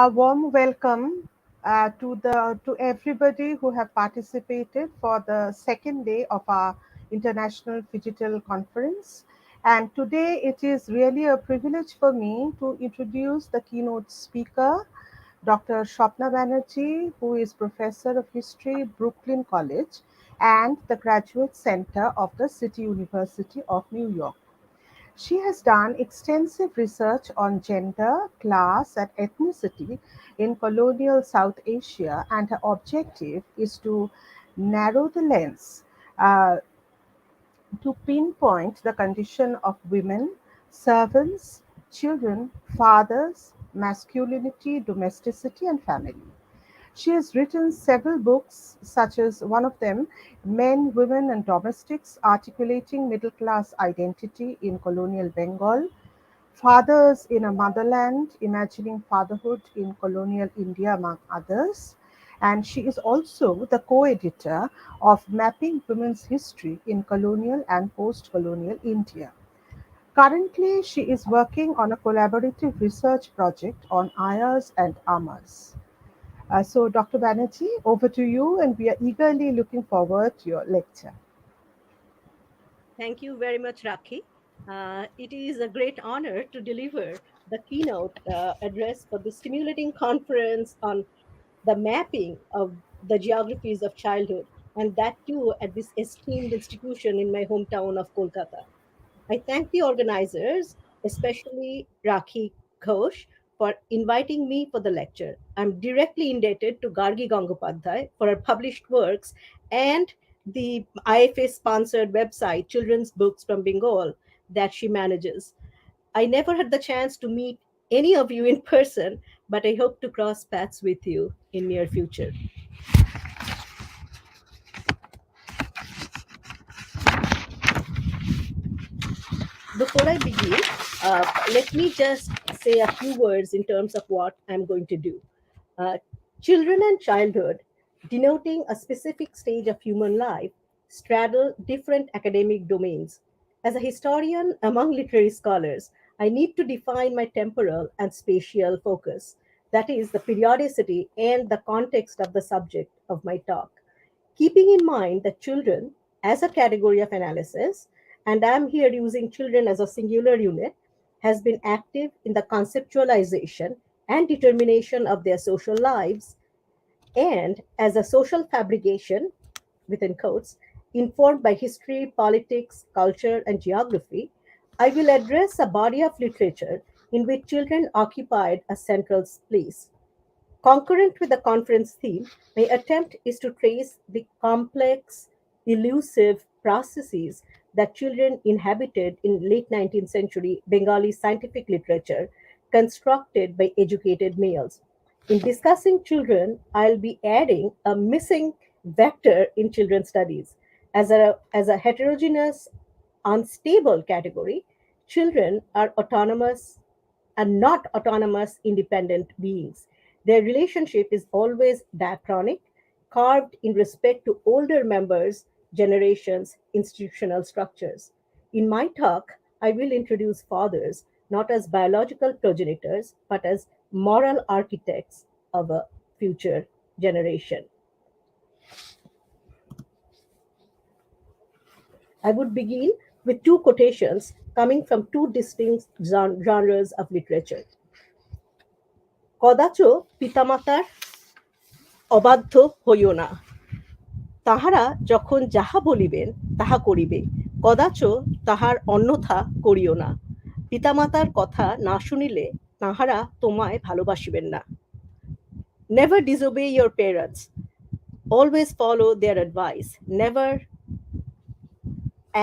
A warm welcome to everybody who have participated for the second day of our International Digital Conference. And today it is really a privilege for me to introduce the keynote speaker, Dr. Shopna Banerjee, who is Professor of History, Brooklyn College, and the Graduate Center of the City University of New York. She has done extensive research on gender, class, and ethnicity in colonial South Asia, and her objective is to narrow the lens uh, to pinpoint the condition of women, servants, children, fathers, masculinity, domesticity, and family. She has written several books, such as one of them, Men, Women, and Domestics Articulating Middle Class Identity in Colonial Bengal, Fathers in a Motherland Imagining Fatherhood in Colonial India, among others. And she is also the co editor of Mapping Women's History in Colonial and Post Colonial India. Currently, she is working on a collaborative research project on ayahs and amas. So, Dr. Banerjee, over to you, and we are eagerly looking forward to your lecture. Thank you very much, Rakhi. It is a great honor to deliver the keynote address for the stimulating conference on the mapping of the geographies of childhood, and that too at this esteemed institution in my hometown of Kolkata. I thank the organizers, especially Rakhi Ghosh, for inviting me for the lecture. I'm directly indebted to Gargi Gangopadhyay for her published works and the IFA sponsored website Children's Books from Bengal that she manages. I never had the chance to meet any of you in person, but I hope to cross paths with you in near future. Before I begin, let me just say a few words in terms of what I'm going to do. Uh, Children and childhood, denoting a specific stage of human life, straddle different academic domains. As a historian among literary scholars, I need to define my temporal and spatial focus, that is, the periodicity and the context of the subject of my talk, keeping in mind that children as a category of analysis, and I'm here using children as a singular unit, has been active in the conceptualization and determination of their social lives, and as a social fabrication, within quotes, informed by history, politics, culture, and geography, I will address a body of literature in which children occupied a central place. Concurrent with the conference theme, my attempt is to trace the complex, elusive processes that children inhabited in late 19th century Bengali scientific literature constructed by educated males. In discussing children, I'll be adding a missing vector in children's studies. As a heterogeneous, unstable category, children are autonomous and not autonomous independent beings. Their relationship is always diachronic, carved in respect to older members' generations' institutional structures. In my talk, I will introduce fathers not as biological progenitors, but as moral architects of a future generation. I would begin with two quotations coming from two distinct genres of literature. কদাচ পিতামাতার অবাধ্য হইও না, তাহারা যখন যাহা বলিবেন তাহা করিবে, কদাচ তাহার অন্যথা করিও না, পিতামাতার কথা না শুনিলে তাহারা তোমায় ভালোবাসিবেন না। Never disobey your parents. Always follow their advice. Never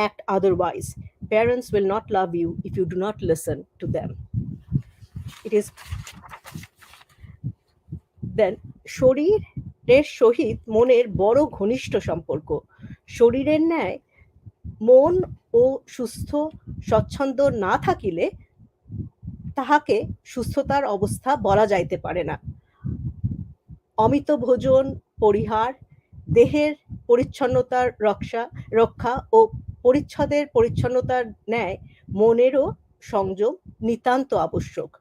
act otherwise. Parents will not love you if you do not listen to them. It is then শরীরের সহিত মনের বড় ঘনিষ্ঠ সম্পর্ক। শরীরের ন্যায় মন ও সুস্থ স্বচ্ছন্দ না থাকিলে তাহাকে সুস্থতার অবস্থা বলা যাইতে পারে না। অমিত ভোজন পরিহার, দেহের পরিচ্ছন্নতার রক্ষা ও পরিচ্ছদের পরিচ্ছন্নতার ন্যায় মনেরও সংযম নিতান্ত আবশ্যক।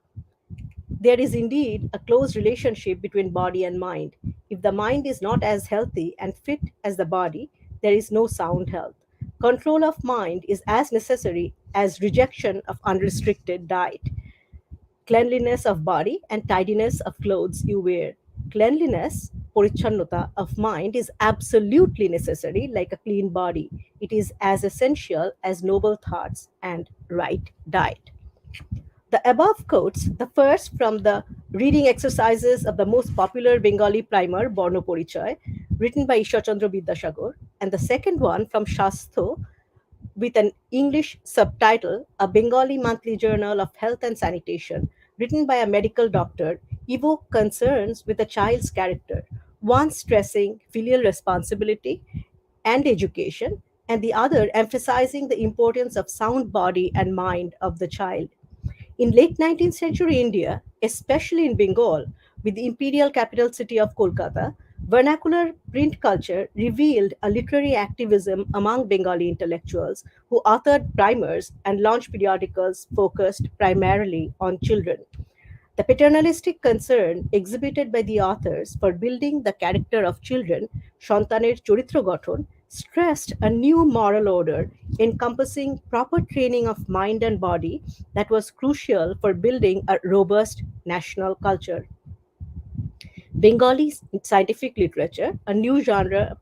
There is indeed a close relationship between body and mind. If the mind is not as healthy and fit as the body, there is no sound health. Control of mind is as necessary as rejection of unrestricted diet, cleanliness of body, and tidiness of clothes you wear. Cleanliness, porichannota of mind, is absolutely necessary, like a clean body. It is as essential as noble thoughts and right diet. The above quotes, the first from the reading exercises of the most popular Bengali primer, Borno Porichoy, written by Ishwarchandra Vidyasagar, and the second one from Shastho, with an English subtitle, A Bengali Monthly Journal of Health and Sanitation, written by a medical doctor, evoke concerns with a child's character, one stressing filial responsibility and education, and the other emphasizing the importance of sound body and mind of the child. In late 19th century India, especially in Bengal, with the imperial capital city of Kolkata, vernacular print culture revealed a literary activism among Bengali intellectuals who authored primers and launched periodicals focused primarily on children. The paternalistic concern exhibited by the authors for building the character of children, Shantaner Charitra Gathon, stressed a new moral order encompassing proper training of mind and body that was crucial for building a robust national culture. Bengali scientific literature, a new genre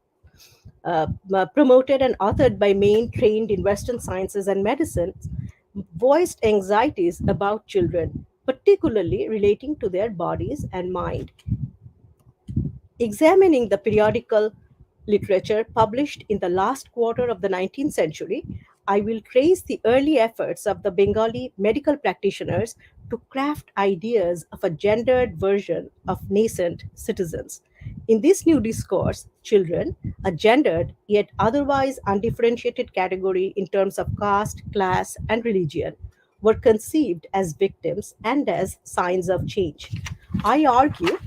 promoted and authored by men trained in Western sciences and medicine, voiced anxieties about children, particularly relating to their bodies and mind. Examining the periodical literature published in the last quarter of the 19th century, I will trace the early efforts of the Bengali medical practitioners to craft ideas of a gendered version of nascent citizens. In this new discourse, children, a gendered yet otherwise undifferentiated category in terms of caste, class, and religion, were conceived as victims and as signs of change. I argue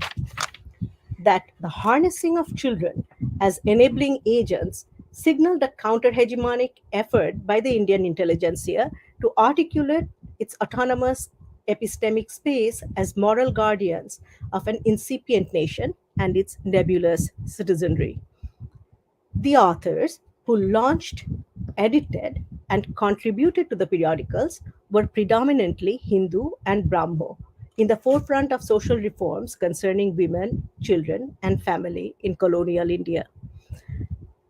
that the harnessing of children as enabling agents signaled a counter hegemonic effort by the Indian intelligentsia to articulate its autonomous epistemic space as moral guardians of an incipient nation and its nebulous citizenry. The authors who launched, edited, and contributed to the periodicals were predominantly Hindu and Brahmo, in the forefront of social reforms concerning women, children, and family in colonial India.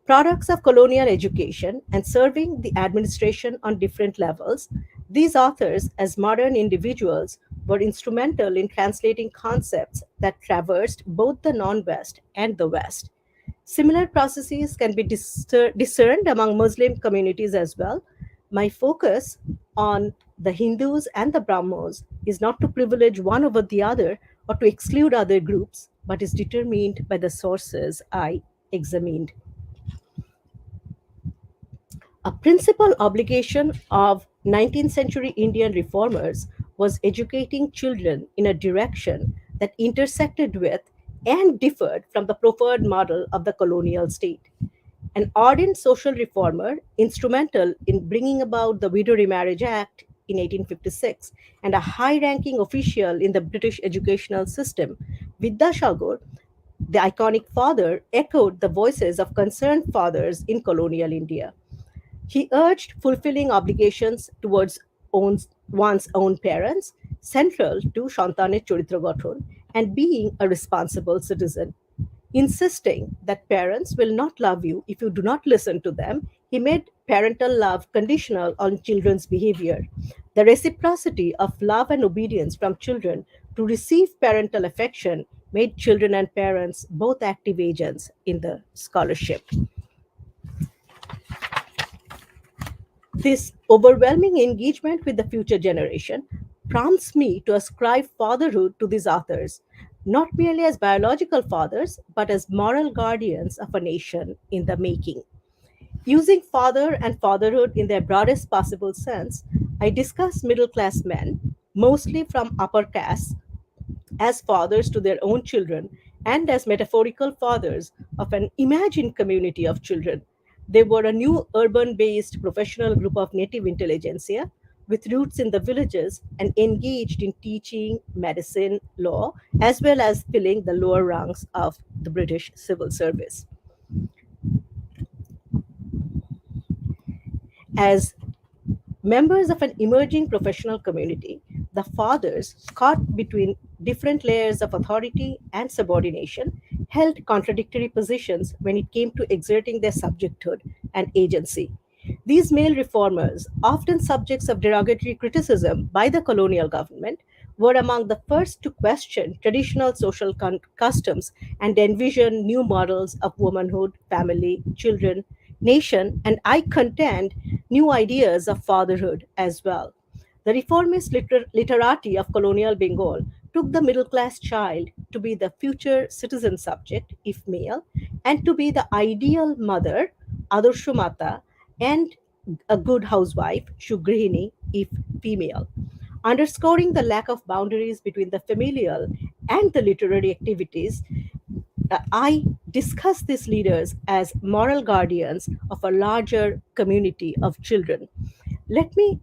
Products of colonial education and serving the administration on different levels, these authors, as modern individuals, were instrumental in translating concepts that traversed both the non West and the West. Similar processes can be discerned among Muslim communities as well. My focus on the Hindus and the Brahmos is not to privilege one over the other or to exclude other groups, but is determined by the sources I examined. A principal obligation of 19th century Indian reformers was educating children in a direction that intersected with and differed from the preferred model of the colonial state. An ardent social reformer, instrumental in bringing about the Widow Remarriage Act in 1856, and a high ranking official in the British educational system, Vidyasagar, the iconic father, echoed the voices of concerned fathers in colonial India. He urged fulfilling obligations towards one's own parents, central to Shantane Charitra Gathon, and being a responsible citizen. Insisting that parents will not love you if you do not listen to them, he made parental love conditional on children's behavior. The reciprocity of love and obedience from children to receive parental affection made children and parents both active agents in the scholarship. This overwhelming engagement with the future generation prompts me to ascribe fatherhood to these authors, not merely as biological fathers, but as moral guardians of a nation in the making. Using father and fatherhood in their broadest possible sense, I discuss middle class men, mostly from upper castes, as fathers to their own children and as metaphorical fathers of an imagined community of children. They were a new urban based professional group of native intelligentsia with roots in the villages and engaged in teaching medicine, law, as well as filling the lower ranks of the British civil service. As members of an emerging professional community, the fathers, caught between different layers of authority and subordination, held contradictory positions when it came to exerting their subjecthood and agency. These male reformers, often subjects of derogatory criticism by the colonial government, were among the first to question traditional social customs and envision new models of womanhood, family, children, nation, and I contend new ideas of fatherhood as well. The reformist literati of colonial Bengal took the middle class child to be the future citizen subject, if male, and to be the ideal mother, Adarshumata, and a good housewife, Shugrihini, if female, underscoring the lack of boundaries between the familial and the literary activities. I discuss these leaders as moral guardians of a larger community of children. Let me,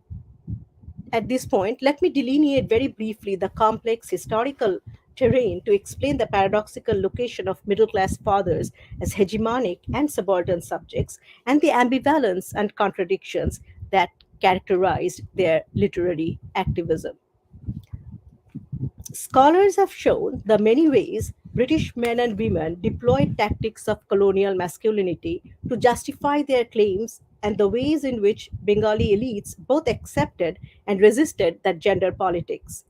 at this point, let me delineate very briefly the complex historical terrain to explain the paradoxical location of middle class fathers as hegemonic and subaltern subjects and the ambivalence and contradictions that characterized their literary activism. Scholars have shown the many ways British men and women deployed tactics of colonial masculinity to justify their claims and the ways in which Bengali elites both accepted and resisted that gender politics.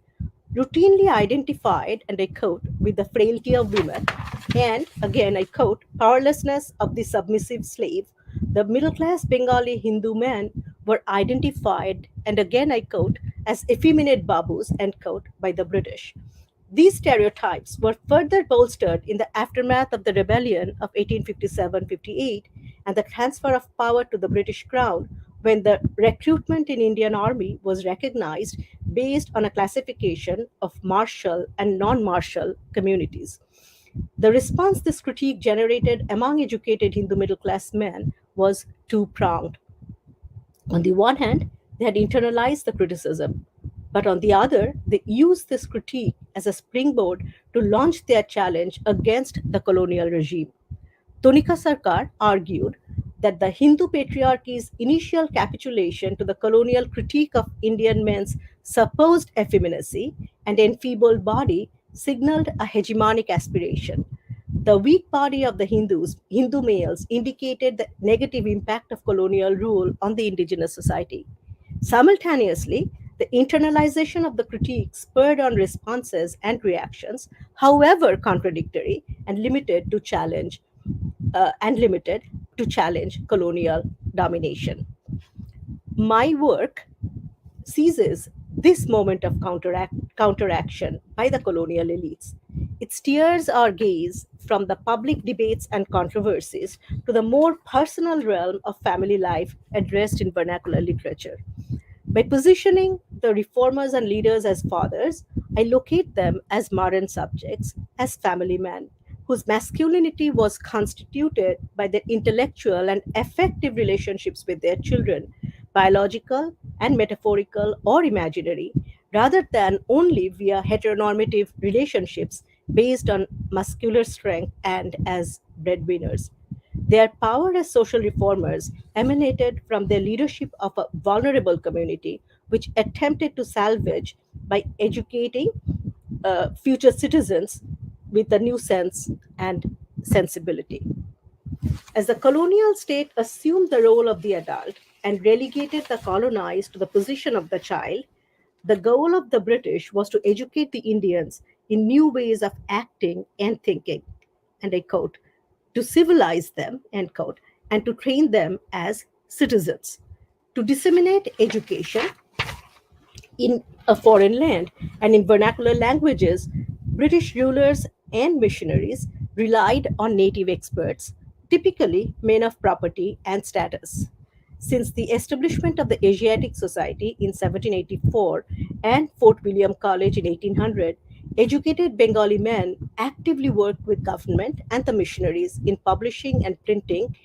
Routinely identified, and I quote, with the frailty of women, and again I quote, powerlessness of the submissive slave, the middle class Bengali Hindu men were identified, and again I quote, as effeminate babus, end quote, by the British. These stereotypes were further bolstered in the aftermath of the rebellion of 1857-58 and the transfer of power to the British Crown when the recruitment in Indian Army was recognized based on a classification of martial and non-martial communities. The response this critique generated among educated Hindu middle class men was two pronged. On the one hand, they had internalized the criticism, but on the other, they used this critique as a springboard to launch their challenge against the colonial regime. Tonika Sarkar argued that the Hindu patriarchy's initial capitulation to the colonial critique of Indian men's supposed effeminacy and enfeebled body signaled a hegemonic aspiration. The weak body of the Hindu males, indicated the negative impact of colonial rule on the indigenous society. Simultaneously, the internalization of the critique spurred on responses and reactions, however contradictory and limited to challenge colonial domination. My work seizes this moment of counteraction by the colonial elites. It steers our gaze from the public debates and controversies to the more personal realm of family life addressed in vernacular literature. By positioning the reformers and leaders as fathers, I locate them as modern subjects, as family men, whose masculinity was constituted by their intellectual and affective relationships with their children, biological and metaphorical or imaginary, rather than only via heteronormative relationships based on muscular strength and as breadwinners. Their power as social reformers emanated from their leadership of a vulnerable community, which attempted to salvage by educating future citizens with a new sense and sensibility. As the colonial state assumed the role of the adult and relegated the colonized to the position of the child, the goal of the British was to educate the Indians in new ways of acting and thinking. And I quote, to civilize them, end quote, and to train them as citizens, to disseminate education in a foreign land and in vernacular languages. British rulers and missionaries relied on native experts, typically men of property and status. Since the establishment of the Asiatic Society in 1784 and Fort William College in 1800, educated Bengali men actively worked with government and the missionaries in publishing and printing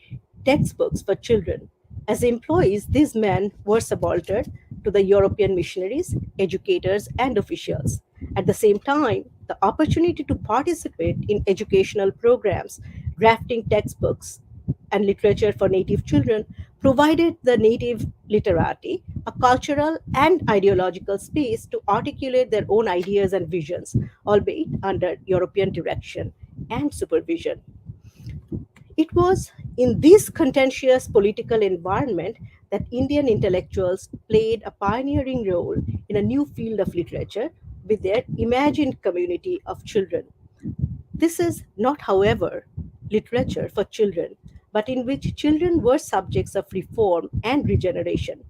textbooks for children. As employees, these men were subaltern to the European missionaries, educators, and officials. At the same time, the opportunity to participate in educational programs, drafting textbooks, and literature for native children provided the native literati a cultural and ideological space to articulate their own ideas and visions, albeit under European direction and supervision. It was in this contentious political environment that Indian intellectuals played a pioneering role in a new field of literature with their imagined community of children. This is not, however, literature for children, but in which children were subjects of reform and regeneration.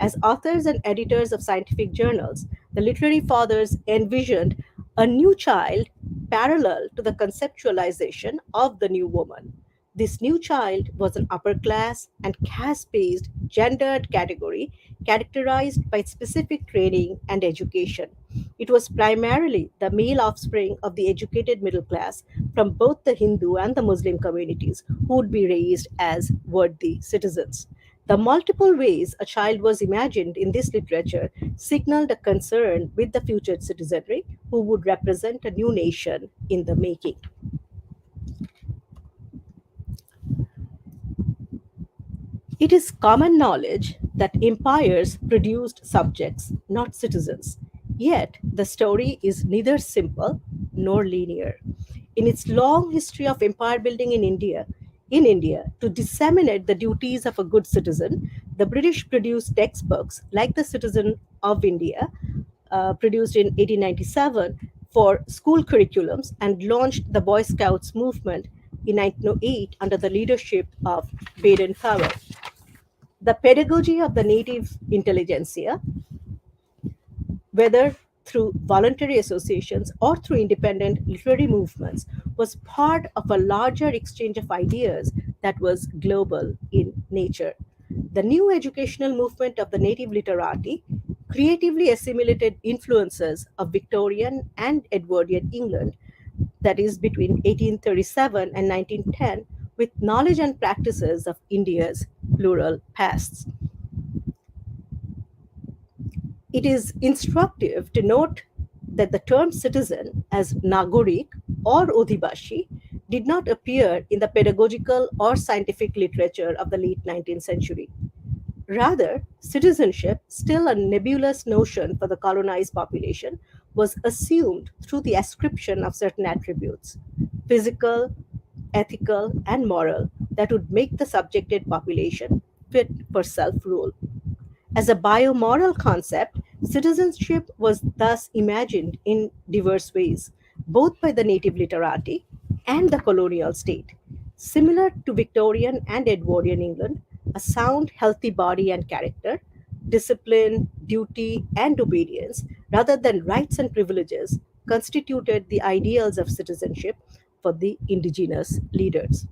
As authors and editors of scientific journals, the literary fathers envisioned a new child parallel to the conceptualization of the new woman. This new child was an upper class and caste based gendered category characterized by specific training and education. It was primarily the male offspring of the educated middle class from both the Hindu and the Muslim communities who would be raised as worthy citizens. The multiple ways a child was imagined in this literature signaled a concern with the future citizenry who would represent a new nation in the making. It is common knowledge that empires produced subjects, not citizens. Yet, the story is neither simple nor linear. In its long history of empire building in India, to disseminate the duties of a good citizen, the British produced textbooks like The Citizen of India, produced in 1897 for school curriculums, and launched the Boy Scouts movement in 1908 under the leadership of Baden Powell. The pedagogy of the native intelligentsia, whether through voluntary associations or through independent literary movements, was part of a larger exchange of ideas that was global in nature. The new educational movement of the native literati creatively assimilated influences of Victorian and Edwardian England, that is, between 1837 and 1910, with knowledge and practices of India's plural pasts. It is instructive to note that the term citizen as Nagorik or Odhibashi did not appear in the pedagogical or scientific literature of the late 19th century. Rather, citizenship, still a nebulous notion for the colonized population, was assumed through the ascription of certain attributes, physical, ethical, and moral, that would make the subjected population fit for self rule. As a biomoral concept, citizenship was thus imagined in diverse ways, both by the native literati and the colonial state. Similar to Victorian and Edwardian England, a sound, healthy body and character, discipline, duty, and obedience, rather than rights and privileges, constituted the ideals of citizenship for the indigenous leaders.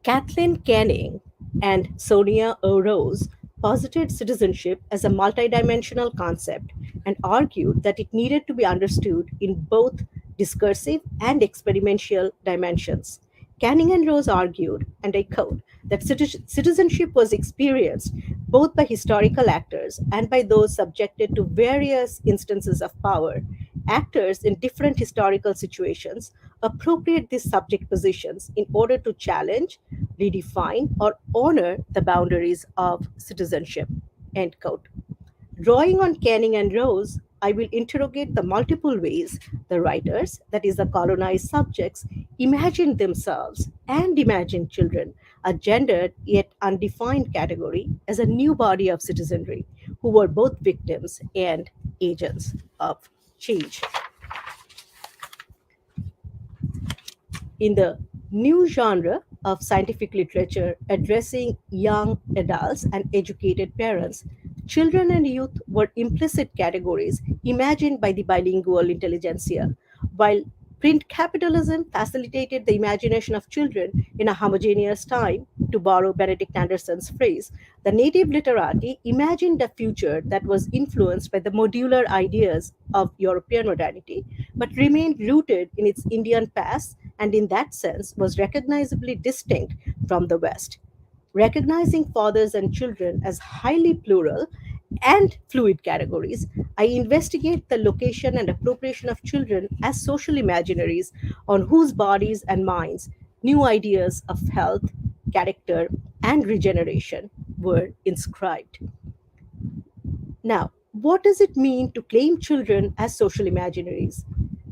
Kathleen Canning and Sonia O. Rose posited citizenship as a multidimensional concept and argued that it needed to be understood in both discursive and experiential dimensions. Canning and Rose argued, and I quote, that citizenship was experienced both by historical actors and by those subjected to various instances of power. Actors in different historical situations appropriate these subject positions in order to challenge, redefine, or honor the boundaries of citizenship. End quote. Drawing on Canning and Rose, I will interrogate the multiple ways the writers, that is, the colonized subjects, imagined themselves and imagined children, a gendered yet undefined category, as a new body of citizenry who were both victims and agents of change. In the new genre of scientific literature addressing young adults and educated parents, children and youth were implicit categories imagined by the bilingual intelligentsia, while print capitalism facilitated the imagination of children in a homogeneous time. To borrow Benedict Anderson's phrase, the native literati imagined a future that was influenced by the modular ideas of European modernity, but remained rooted in its Indian past and, in that sense, was recognizably distinct from the West. Recognizing fathers and children as highly plural and fluid categories, I investigate the location and appropriation of children as social imaginaries on whose bodies and minds new ideas of health, character, and regeneration were inscribed. Now, what does it mean to claim children as social imaginaries?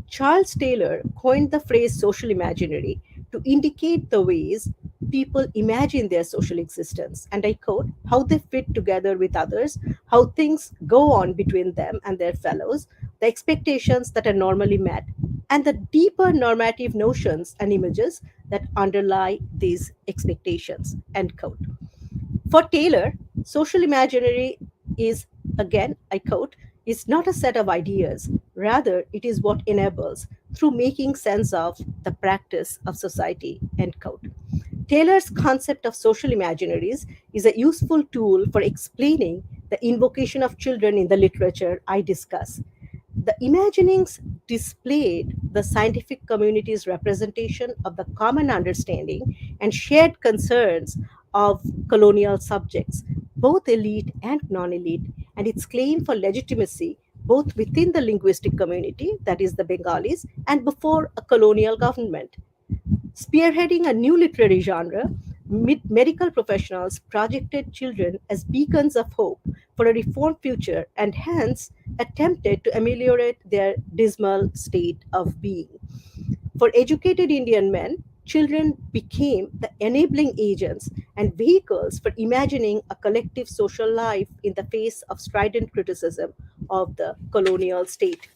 Charles Taylor coined the phrase social imaginary to indicate the ways people imagine their social existence. And I quote, how they fit together with others, how things go on between them and their fellows, the expectations that are normally met, and the deeper normative notions and images that underlie these expectations. End quote. For Taylor, social imaginary is, again, I quote, is not a set of ideas. Rather, it is what enables, through making sense of, the practice of society. End quote. Taylor's concept of social imaginaries is a useful tool for explaining the invocation of children in the literature I discuss. The imaginings displayed the scientific community's representation of the common understanding and shared concerns of colonial subjects, both elite and non elite, and its claim for legitimacy both within the linguistic community, that is the Bengalis, and before a colonial government. Spearheading a new literary genre, medical professionals projected children as beacons of hope for a reformed future and hence attempted to ameliorate their dismal state of being. For educated Indian men, children became the enabling agents and vehicles for imagining a collective social life in the face of strident criticism of the colonial state.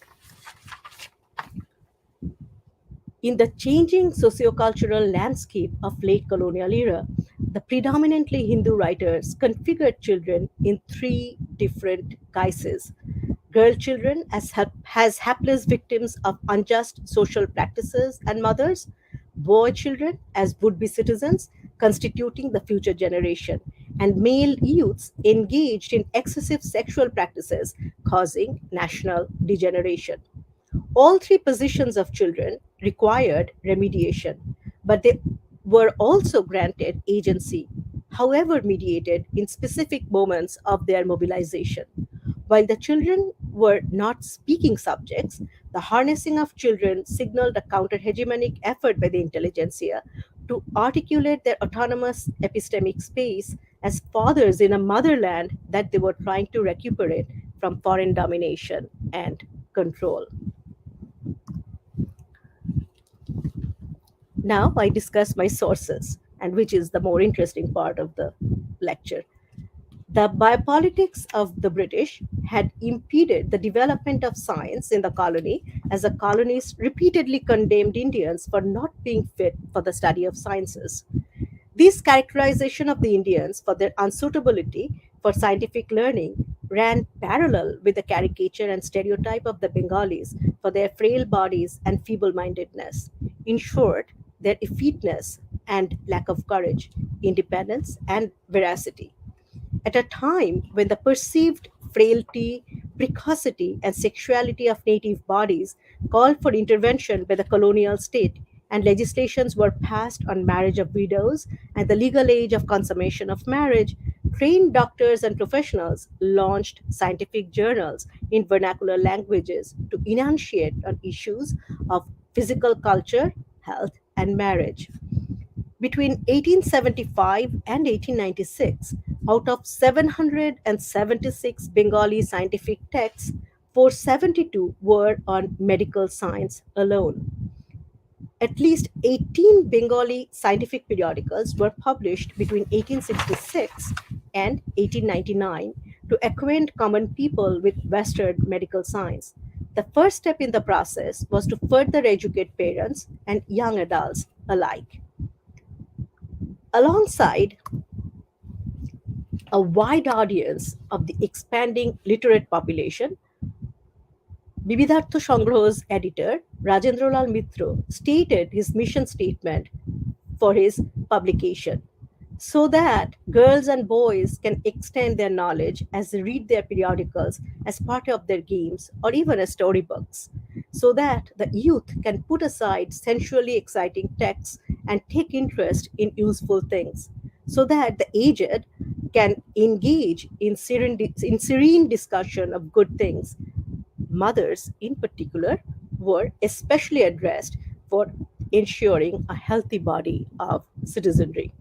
In the changing sociocultural landscape of late colonial era, the predominantly Hindu writers configured children in three different guises. Girl children as hapless victims of unjust social practices and mothers, boy children as would be citizens constituting the future generation, and male youths engaged in excessive sexual practices causing national degeneration. All three positions of children required remediation, but they were also granted agency, however mediated in specific moments of their mobilization. While the children were not speaking subjects, the harnessing of children signaled a counter hegemonic effort by the intelligentsia to articulate their autonomous epistemic space as fathers in a motherland that they were trying to recuperate from foreign domination and control. Now I discuss my sources, and which is the more interesting part of the lecture. The biopolitics of the British had impeded the development of science in the colony, as the colonies repeatedly condemned Indians for not being fit for the study of sciences. This characterization of the Indians for their unsuitability for scientific learning ran parallel with the caricature and stereotype of the Bengalis for their frail bodies and feeble mindedness. In short, their effeteness and lack of courage, independence, and veracity. At a time when the perceived frailty, precocity, and sexuality of native bodies called for intervention by the colonial state, and legislations were passed on marriage of widows and the legal age of consummation of marriage, trained doctors and professionals launched scientific journals in vernacular languages to enunciate on issues of physical culture, health, and marriage. Between 1875 and 1896, out of 776 Bengali scientific texts, 472 were on medical science alone. At least 18 Bengali scientific periodicals were published between 1866 and 1899 to acquaint common people with Western medical science. The first step in the process was to further educate parents and young adults alike. Alongside a wide audience of the expanding literate population, Bibidhartha Sangraha's editor, Rajendralal Mitra, stated his mission statement for his publication so that girls and boys can extend their knowledge as they read their periodicals as part of their games or even as storybooks, so that the youth can put aside sensually exciting texts and take interest in useful things. so that the aged can engage in serene discussion of good things. Mothers, in particular, were especially addressed for ensuring a healthy body of citizenry.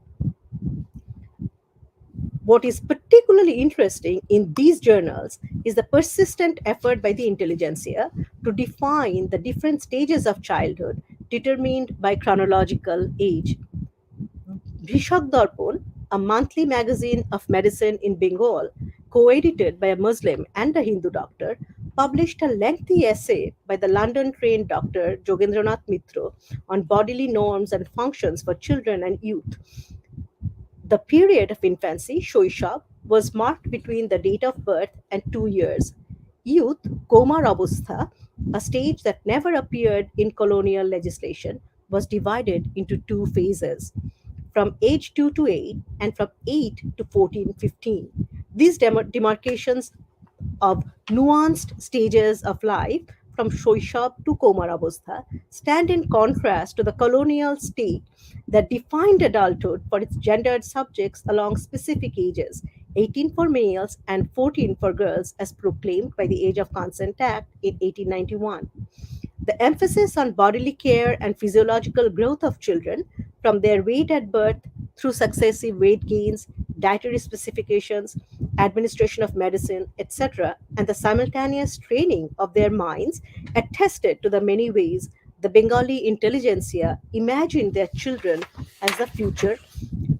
What is particularly interesting in these journals is the persistent effort by the intelligentsia to define the different stages of childhood determined by chronological age. Bhishak Darpon, a monthly magazine of medicine in Bengal, co edited by a Muslim and a Hindu doctor, published a lengthy essay by the London trained doctor Jogendranath Mitra on bodily norms and functions for children and youth. The period of infancy, Shoishab, was marked between the date of birth and 2 years. Youth, Komar Abustha, a stage that never appeared in colonial legislation, was divided into two phases from age 2 to 8 and from 8 to 14, 15. These demarcations of nuanced stages of life from Shoishab to Komar Abostha stand in contrast to the colonial state that defined adulthood for its gendered subjects along specific ages, 18 for males and 14 for girls, as proclaimed by the Age of Consent Act in 1891. The emphasis on bodily care and physiological growth of children from their weight at birth through successive weight gains, dietary specifications, administration of medicine, etc., and the simultaneous training of their minds attested to the many ways the Bengali intelligentsia imagined their children as the future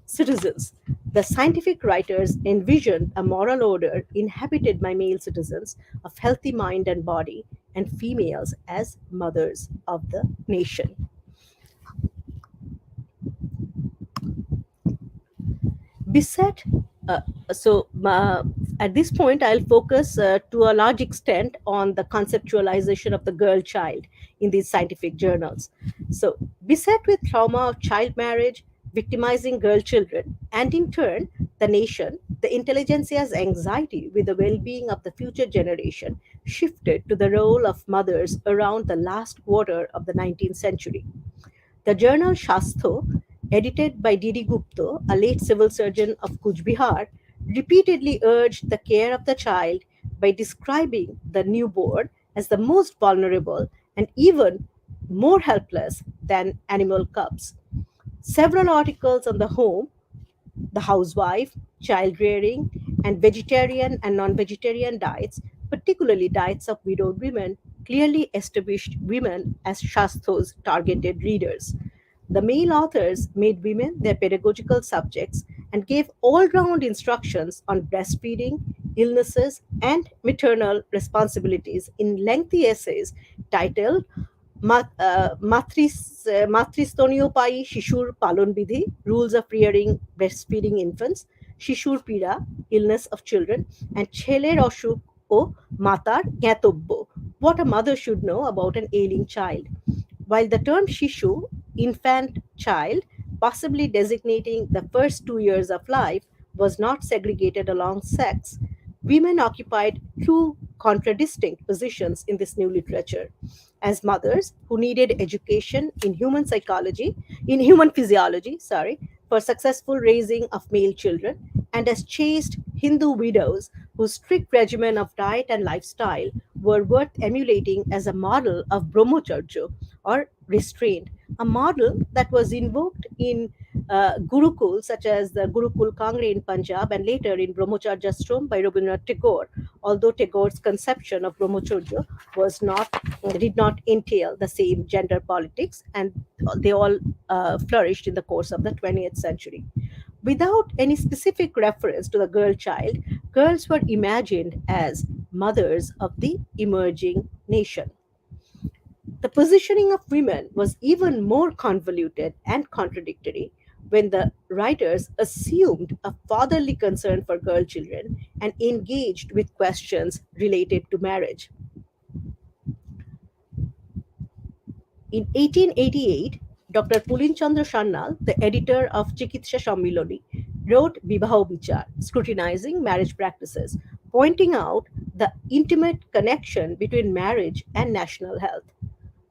citizens. The scientific writers envisioned a moral order inhabited by male citizens of healthy mind and body, and females as mothers of the nation. Beset, uh, so at this point, I'll focus to a large extent on the conceptualization of the girl child in these scientific journals. So, beset with trauma of child marriage, victimizing girl children, and in turn, the nation, the intelligentsia's anxiety with the well being of the future generation shifted to the role of mothers around the last quarter of the 19th century. The journal Shastho, edited by Didi Gupta, a late civil surgeon of Kuch Bihar, repeatedly urged the care of the child by describing the newborn as the most vulnerable and even more helpless than animal cubs. Several articles on the home, the housewife, child rearing, and vegetarian and non vegetarian diets, particularly diets of widowed women, clearly established women as Shastro's targeted readers. The male authors made women their pedagogical subjects and gave all round instructions on breastfeeding, illnesses, and maternal responsibilities in lengthy essays titled Matristoniopai Shishur Palon Bidhi, Rules of Rearing Breastfeeding Infants, Shishur Pira, Illness of Children, and Cheler Oshuk o Matar Gatobbo, What a Mother Should Know About an Ailing Child. While the term Shishu, infant child, possibly designating the first 2 years of life, was not segregated along sex, women occupied two contradistinct positions in this new literature as mothers who needed education in human psychology, in human physiology, sorry, for successful raising of male children, and as chaste Hindu widows whose strict regimen of diet and lifestyle were worth emulating as a model of brahmacharya or restraint, a model that was invoked in Gurukul, such as the Gurukul Kangre in Punjab and later in Brahmacharya by Rabindranath Tagore, although Tagore's conception of Brahmacharya was not did not entail the same gender politics, and they all flourished in the course of the 20th century. Without any specific reference to the girl child, girls were imagined as mothers of the emerging nation. The positioning of women was even more convoluted and contradictory when the writers assumed a fatherly concern for girl children and engaged with questions related to marriage. In 1888, Dr. Pulin Chandra Sannal, the editor of Chikitsha Sammiloni, wrote Bibaho Bichar, scrutinizing marriage practices, pointing out the intimate connection between marriage and national health.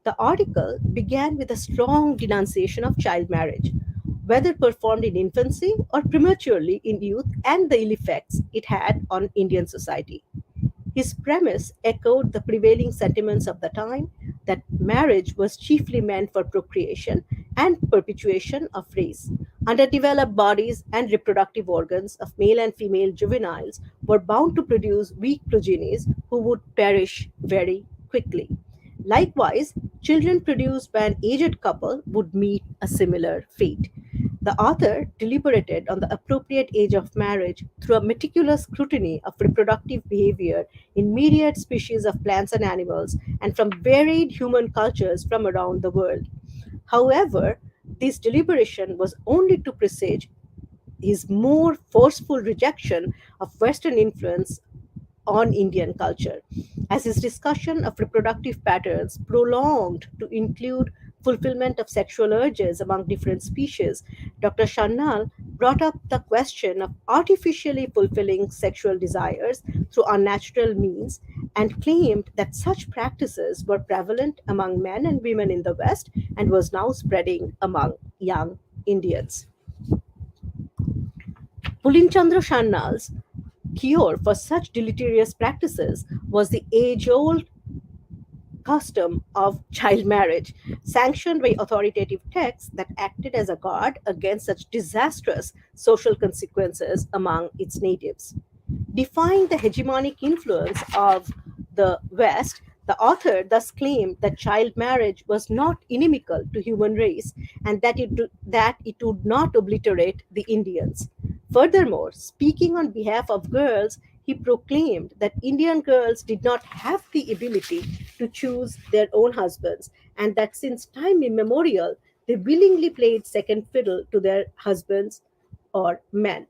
The article began with a strong denunciation of child marriage. whether performed in infancy or prematurely in youth, and the ill effects it had on Indian society. His premise echoed the prevailing sentiments of the time that marriage was chiefly meant for procreation and perpetuation of race. Underdeveloped bodies and reproductive organs of male and female juveniles were bound to produce weak progenies who would perish very quickly. Likewise, children produced by an aged couple would meet a similar fate. The author deliberated on the appropriate age of marriage through a meticulous scrutiny of reproductive behavior in myriad species of plants and animals and from varied human cultures from around the world. However, this deliberation was only to presage his more forceful rejection of Western influence on Indian culture, as his discussion of reproductive patterns prolonged to include fulfillment of sexual urges among different species. Dr. Shannal brought up the question of artificially fulfilling sexual desires through unnatural means and claimed that such practices were prevalent among men and women in the West and was now spreading among young Indians. Pulinchandra Shannal's cure for such deleterious practices was the age old custom of child marriage, sanctioned by authoritative texts that acted as a guard against such disastrous social consequences among its natives. Defying the hegemonic influence of the West, the author thus claimed that child marriage was not inimical to human race and that it would not obliterate the Indians. Furthermore, speaking on behalf of girls, he proclaimed that Indian girls did not have the ability to choose their own husbands and that since time immemorial, they willingly played second fiddle to their husbands or men.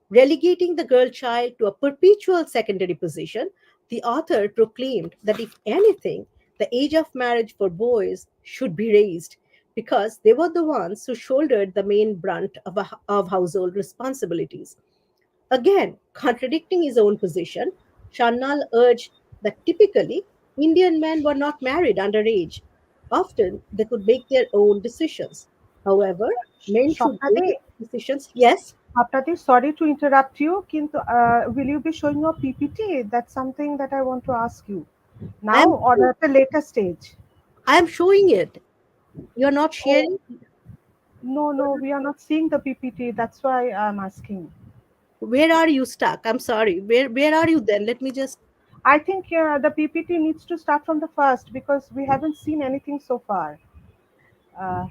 Relegating the girl child to a perpetual secondary position, the author proclaimed that if anything, the age of marriage for boys should be raised because they were the ones who shouldered the main brunt of household responsibilities. Again, contradicting his own position, Shannal urged that typically Indian men were not married underage. Often they could make their own decisions. However, men should Swapnadi, make decisions. Yes, Swapnadi, sorry to interrupt you. Kintu, will you be showing your PPT? That's something that I want to ask you I now am. or at a later stage. I am showing it. You are not Oh, sharing. no, no, we are not seeing the PPT. That's why I'm asking. Where are you stuck? I'm sorry. Where are you then? Let me just. I think the PPT needs to start from the first because we haven't seen anything so far. Uh,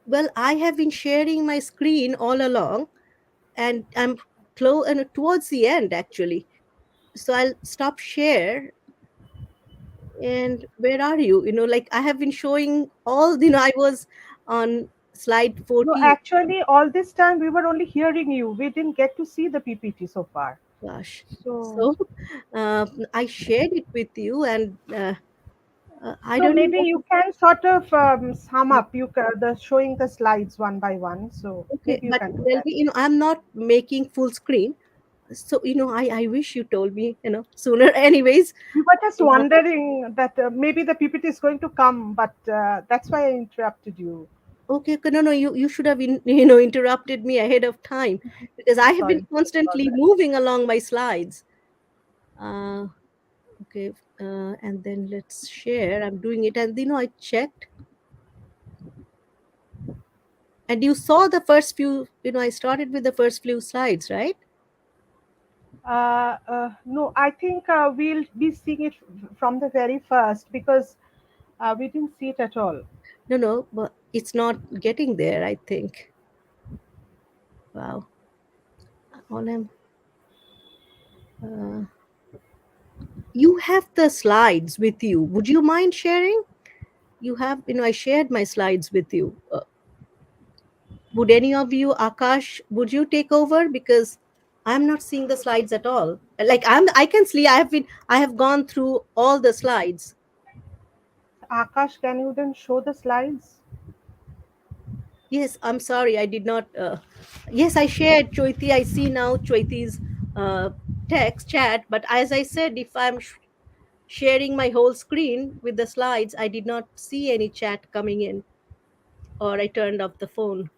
Well, I have been sharing my screen all along, and I'm close and towards the end actually. So I'll stop share. And where are you? Like I have been showing all. I was on slide no, 14. actually, all this time we were only hearing you. We didn't get to see the PPT so far. Gosh. So, So I shared it with you, and I so don't maybe know. you can sort of sum up the showing the slides one by one. So Okay, maybe you but can do tell that. me, I'm not making full screen. So, I wish you told me, sooner. Anyways, We were just uh, wondering that maybe the PPT is going to come, but that's why I interrupted you. okay, okay, no, no, you should have, interrupted me ahead of time because I have been Sorry about constantly that. moving along my slides. Uh, okay, and then let's share. I'm doing it, and I checked, and you saw the first few. I started with the first few slides, right? No, I think we'll be seeing it from the very first because we didn't see it at all. No, no, but it's not getting there. I think. Wow. All I'm. Uh, you have the slides with you. Would you mind sharing? You have, I shared my slides with you. Would any of you, Akash, would you take over? Because I'm not seeing the slides at all. Like I can see, I have gone through all the slides. Akash, can you then show the slides? Yes, I'm sorry, I did not. Yes, I shared Choiti. I see now Choiti's uh, text chat. But as I said, if I'm sharing my whole screen with the slides, I did not see any chat coming in, or I turned off the phone.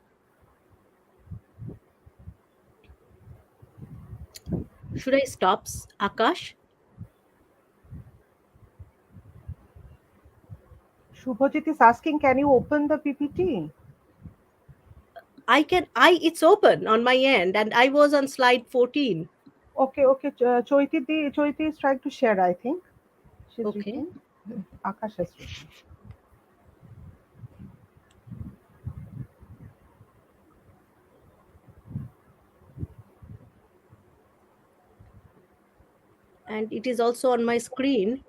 Should I stop, Akash? Shubhajit is asking, can you open the PPT? I can. I It's open on my end, and I was on slide 14. Okay, okay. Choiti is trying to share, I think. She's Okay, written. Akash has written. and it is also on my screen.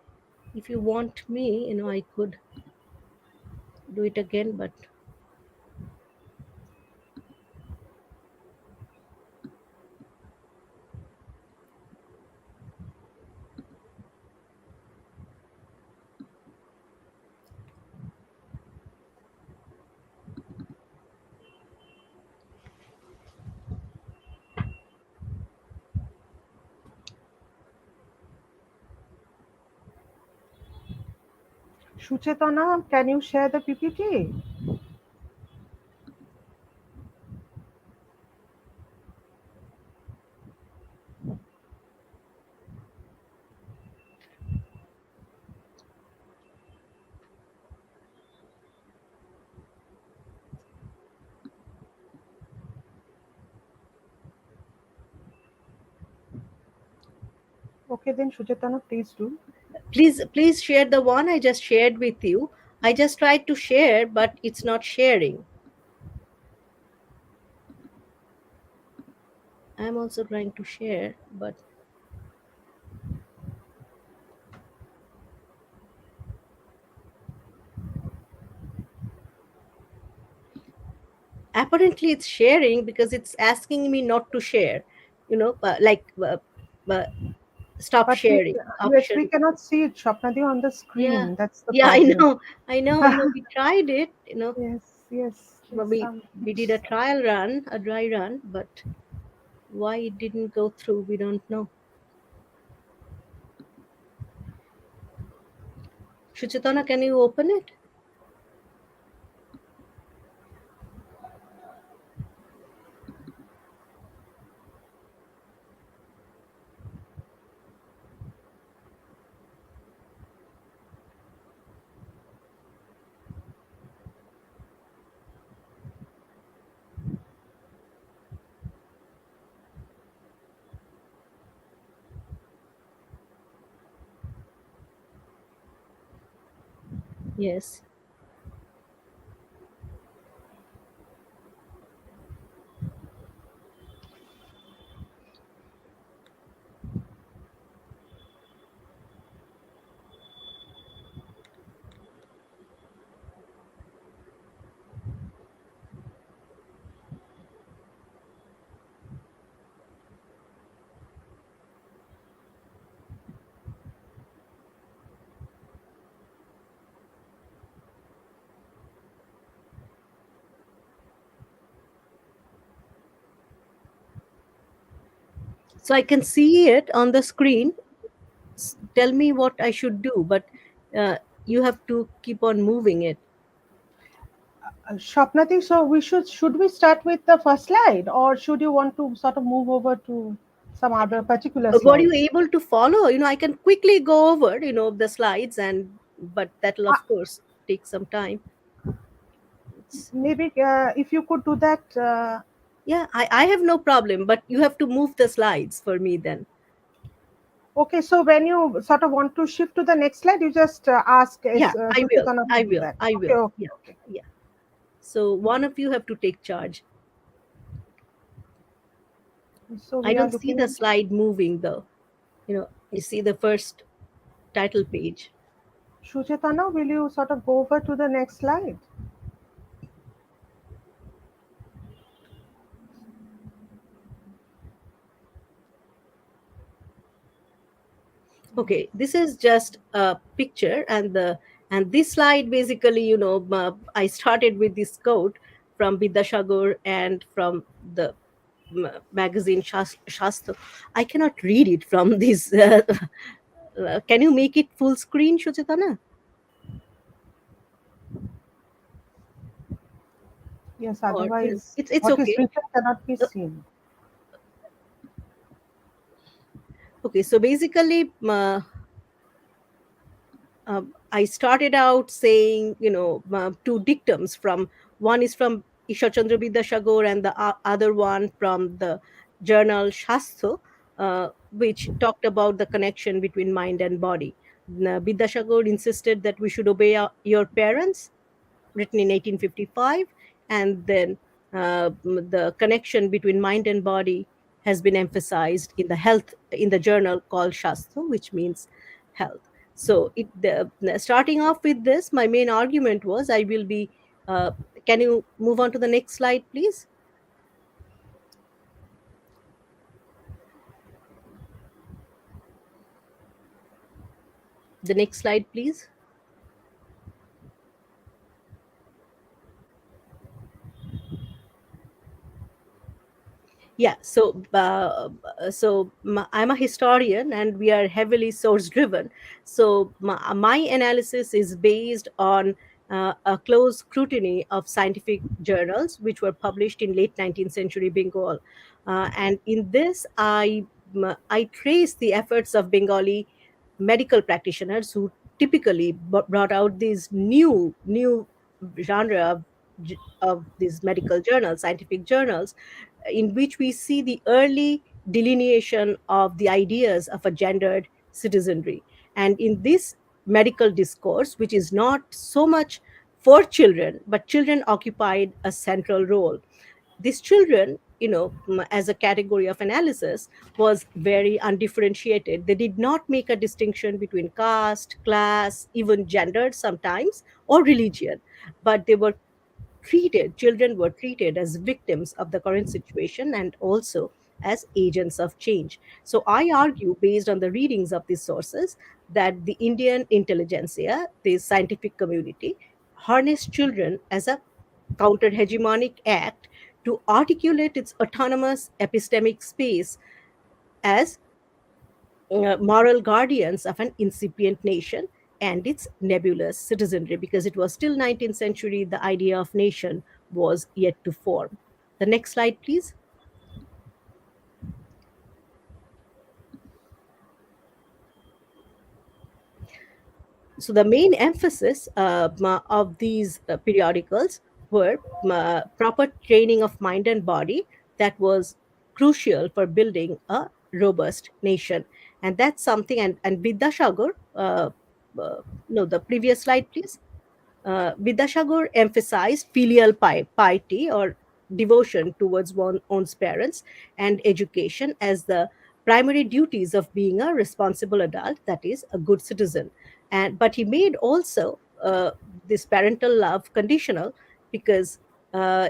If you want me, I could do it again, but Shuchetana, can you share the PPT? Okay, then Shuchetana, please do. please share the one I just shared with you. I just tried to share, but it's not sharing. I'm also trying to share, but apparently it's sharing because it's asking me not to share. Like stop But we, sharing yes, we option. cannot see it, Shapnadi, on the Yeah, screen. That's the yeah, I problem. know, I know, I know. We tried it. Yes, yes. But There's we some we did a glitch. trial run, a dry run, but why it didn't go through, we don't know. Shuchitana, can you open it? Yes, so I can see it on the screen. Tell me what I should do, but you have to keep on moving it. Shapnati, so should we start with the first slide, or should you want to sort of move over to some other particular Were you slides? able to follow? I can quickly go over the slides, and but that'll Uh, of course take some time. It's, Maybe if you could do that. yeah, I have no problem, but you have to move the slides for me then. Okay, so when you sort of want to shift to the next slide, you just ask Yeah, I will. Suchitana to I do will. that. I Okay, will. okay, Yeah. okay. Yeah. So one of you have to take charge. So I we are don't see looking the at slide moving though. You see the first title page. Suchitana. Will you sort of go over to the next slide? Okay, this is just a picture, and this slide basically, I started with this quote from Bidashagar and from the magazine Shastra. I cannot read it from this. Can you make it full screen, Shuchitana? Yes, Or otherwise, it's what is okay. written cannot be Uh, seen. Okay, so basically, I started out saying, two dictums from one is from Ishar Chandra Vidyashagar and the other one from the journal Shastro, which talked about the connection between mind and body. Vidyashagar insisted that we should obey your parents, written in 1855, and then the connection between mind and body has been emphasized in the journal called Shastro, which means health. So starting off with this, my main argument was I will be uh, can you move on to the next slide, please? The next slide, please. Yeah, I'm a historian and we are heavily source driven. So my analysis is based on a close scrutiny of scientific journals which were published in late 19th century Bengal. And in this, I trace the efforts of Bengali medical practitioners who typically brought out these new genre of these medical journals, scientific journals, in which we see the early delineation of the ideas of a gendered citizenry. And in this medical discourse, which is not so much for children, but children occupied a central role. These children, as a category of analysis, was very undifferentiated. They did not make a distinction between caste, class, even gender sometimes, or religion, but children were treated as victims of the current situation and also as agents of change. So I argue, based on the readings of these sources, that the Indian intelligentsia, the scientific community, harnessed children as a counter hegemonic act to articulate its autonomous epistemic space as moral guardians of an incipient nation and its nebulous citizenry, because it was still 19th century, the idea of nation was yet to form. The next slide, please. So the main emphasis of these periodicals were proper training of mind and body that was crucial for building a robust nation. And that's something, and Vidyashagar, no, the previous slide, please. Vidyashagar emphasized filial piety or devotion towards one's own parents and education as the primary duties of being a responsible adult, that is, a good citizen. But he made also this parental love conditional, because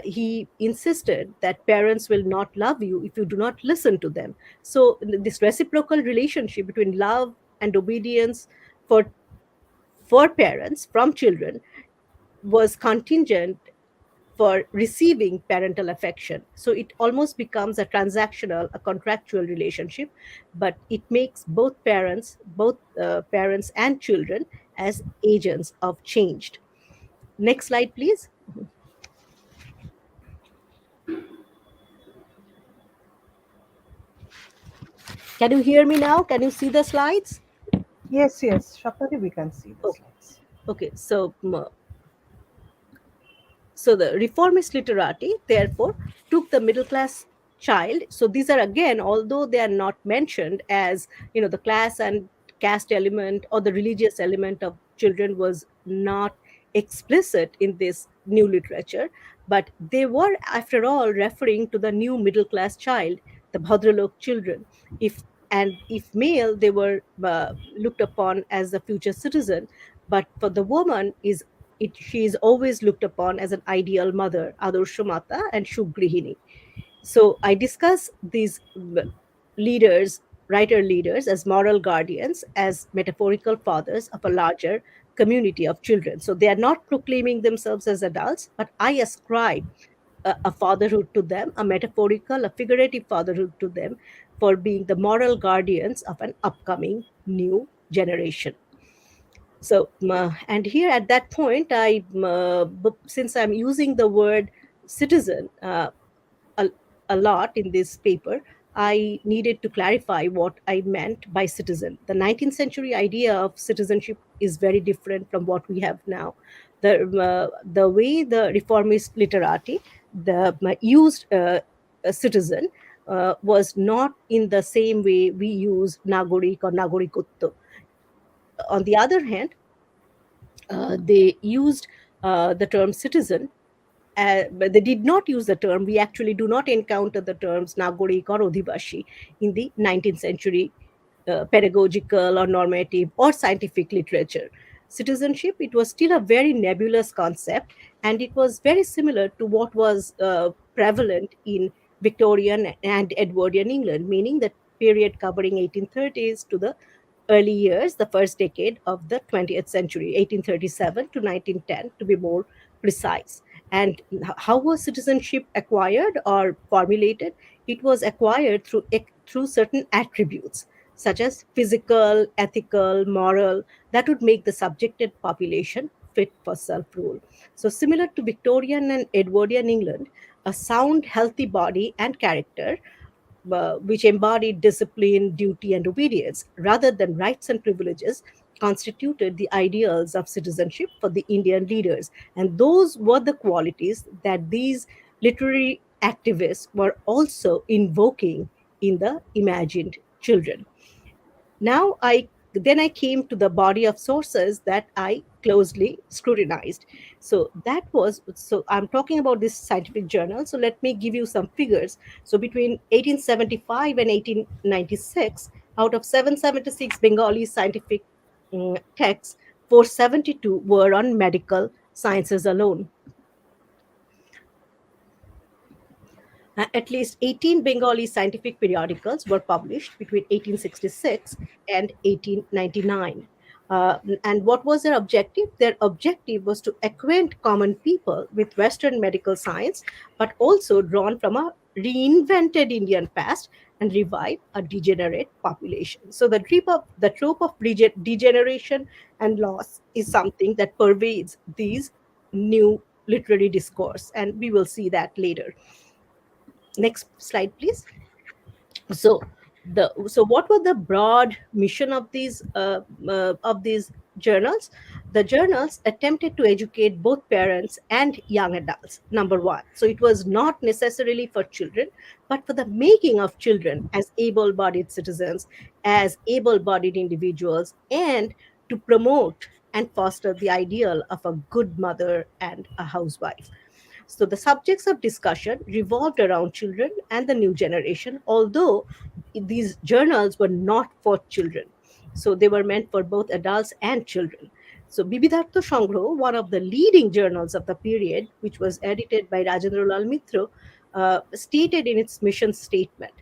he insisted that parents will not love you if you do not listen to them. So this reciprocal relationship between love and obedience for parents from children was contingent for receiving parental affection. So it almost becomes a transactional, a contractual relationship, but it makes both parents and children as agents of change. Next slide, please. Can you hear me now? Can you see the slides? Yes, yes, Shapari, we can see the Okay. slides. Okay. So the reformist literati, therefore, took the middle class child. So these are, again, although they are not mentioned as, the class and caste element or the religious element of children was not explicit in this new literature, but they were, after all, referring to the new middle class child, the Bhadralok children. If and if male, they were looked upon as a future citizen, but for the woman, she is always looked upon as an ideal mother, Adorsha Mata and Shugrihini. So I discuss these writer leaders, as moral guardians, as metaphorical fathers of a larger community of children. So they are not proclaiming themselves as adults, but I ascribe a fatherhood to them, a metaphorical, a figurative fatherhood to them, for being the moral guardians of an upcoming new generation. So and here at that point, since I'm using the word citizen a, a lot in this paper, I needed to clarify what I meant by citizen. The 19th century idea of citizenship is very different from what we have now. The way the reformist literati used a citizen was not in the same way we use nagorik or nagorikutto. On the other hand, they used the term citizen, but they did not use the term. We actually do not encounter the terms Nagorik or Odhivashi in the 19th century pedagogical or normative or scientific literature. Citizenship, it was still a very nebulous concept, and it was very similar to what was prevalent in Victorian and Edwardian England, meaning the period covering 1830s to the early years, the first decade of the 20th century, 1837 to 1910, to be more precise. And how was citizenship acquired or formulated? It was acquired through certain attributes, such as physical, ethical, moral, that would make the subjected population fit for self rule. So, similar to Victorian and Edwardian England, a sound, healthy body and character, which embodied discipline, duty, and obedience, rather than rights and privileges, constituted the ideals of citizenship for the Indian leaders. And those were the qualities that these literary activists were also invoking in the imagined children. Now I came to the body of sources that I closely scrutinized. So I'm talking about this scientific journal. So let me give you some figures. So between 1875 and 1896, out of 776 Bengali scientific texts, 472 were on medical sciences alone. At least 18 Bengali scientific periodicals were published between 1866 and 1899. And what was their objective? Their objective was to acquaint common people with Western medical science, but also drawn from a reinvented Indian past and revive a degenerate population. So the trope of degeneration and loss is something that pervades these new literary discourse, and we will see that later. Next slide, please. So what were the broad mission of these journals? The journals attempted to educate both parents and young adults, number one. So it was not necessarily for children, but for the making of children as able-bodied citizens, as able-bodied individuals, and to promote and foster the ideal of a good mother and a housewife. So the subjects of discussion revolved around children and the new generation, although these journals were not for children. So they were meant for both adults and children. So Bibidhartha Sangro, one of the leading journals of the period, which was edited by Rajendra Lal Mitra, stated in its mission statement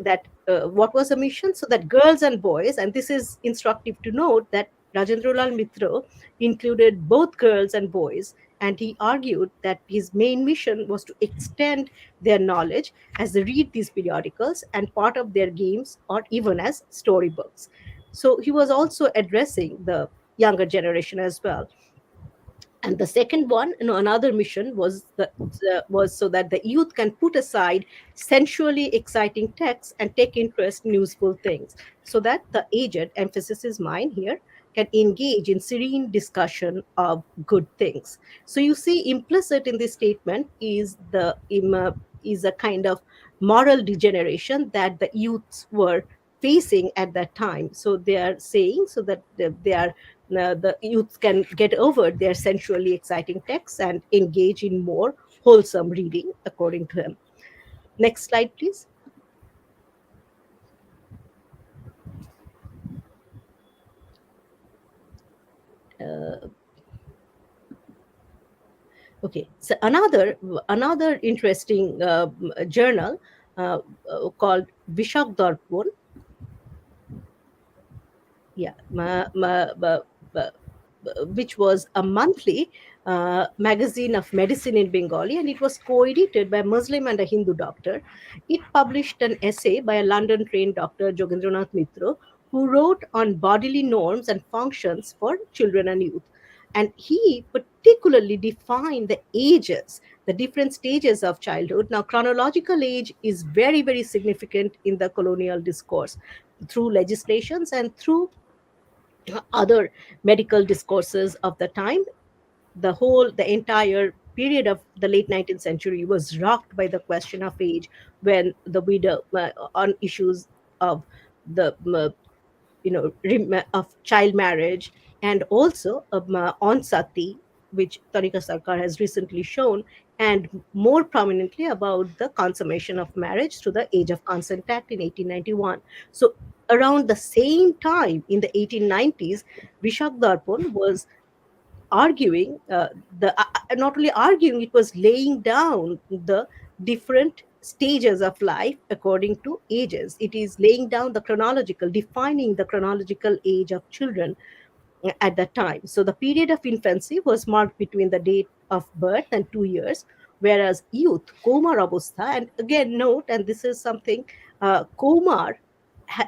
that what was a mission? So that girls and boys, and this is instructive to note that Rajendra Lal Mitra included both girls and boys, and he argued that his main mission was to extend their knowledge as they read these periodicals and part of their games or even as storybooks. So he was also addressing the younger generation as well. And the second one, another mission was so that the youth can put aside sensually exciting texts and take interest in useful things, so that the aged, emphasis is mine here, can engage in serene discussion of good things. So you see, implicit in this statement is a kind of moral degeneration that the youths were facing at that time. So they are saying so that they are the youth can get over their sensually exciting texts and engage in more wholesome reading, according to him. Next slide, please. Uh, okay, so another interesting journal called Vishak Darpon. Yeah, which was a monthly magazine of medicine in Bengali, and it was co-edited by a Muslim and a Hindu doctor. It published an essay by a London-trained doctor, Jogendranath Mitra, who wrote on bodily norms and functions for children and youth. And he particularly defined the ages, the different stages of childhood. Now, chronological age is very, very significant in the colonial discourse through legislations and through other medical discourses of the time. The entire period of the late 19th century was rocked by the question of age, when the widow, on issues of the of child marriage, and also on sati, which Tarika Sarkar has recently shown, and more prominently about the consummation of marriage through the Age of Consent Act in 1891. So around the same time in the 1890s, Vishak Darpan was arguing the not only arguing, it was laying down the different stages of life according to ages. It is laying down the chronological, defining the chronological age of children at that time. So the period of infancy was marked between the date of birth and 2 years, whereas youth, Komar Abostha, and again note, and this is something, Komar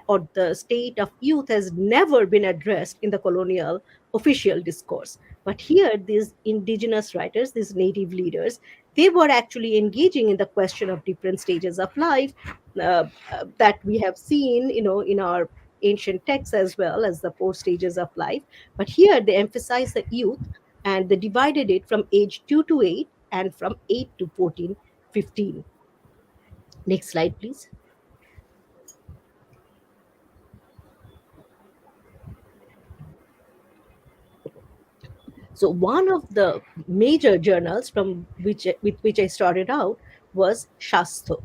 or the state of youth has never been addressed in the colonial official discourse. But here, these indigenous writers, these native leaders, they were actually engaging in the question of different stages of life, that we have seen, in our ancient texts as well as the four stages of life. But here they emphasize the youth, and they divided it from age 2 to 8 and from 8 to 14, 15. Next slide, please. So one of the major journals from with which I started out was Shastro,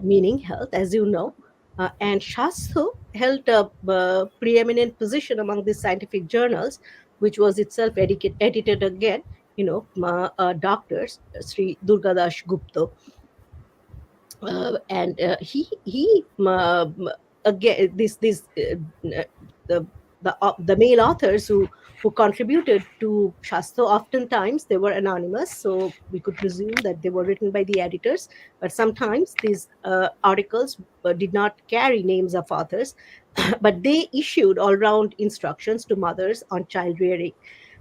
meaning health, as you know. And Shastro held a preeminent position among these scientific journals, which was itself edited again, doctors, Sri Durgadas Gupta, and he again this the the male authors who contributed to Shastro, oftentimes they were anonymous, so we could presume that they were written by the editors. But sometimes these articles did not carry names of authors, but they issued all-round instructions to mothers on child rearing.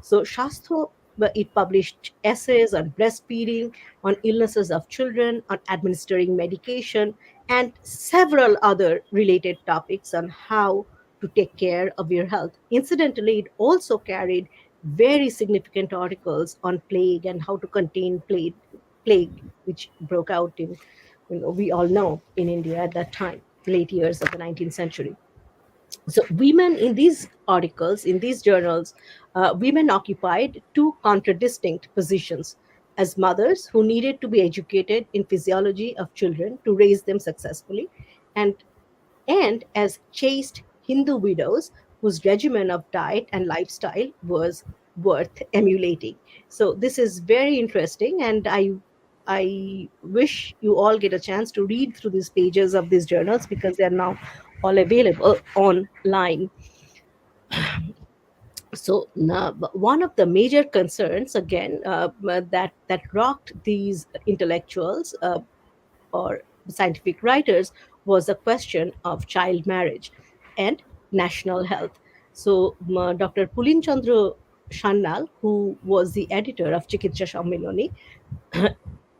So Shastro, it published essays on breastfeeding, on illnesses of children, on administering medication, and several other related topics on how to take care of your health. Incidentally, it also carried very significant articles on plague and how to contain plague, which broke out in, we all know, in India at that time, late years of the 19th century. So women in these articles, in these journals, women occupied two contradistinct positions: as mothers who needed to be educated in physiology of children to raise them successfully, and as chaste Hindu widows whose regimen of diet and lifestyle was worth emulating. So this is very interesting, and I wish you all get a chance to read through these pages of these journals, because they are now all available online. So now, one of the major concerns, again, that rocked these intellectuals, or scientific writers, was the question of child marriage and national health. So Dr. Pulin Chandra Shannal, who was the editor of Chikitsa Sammiloni,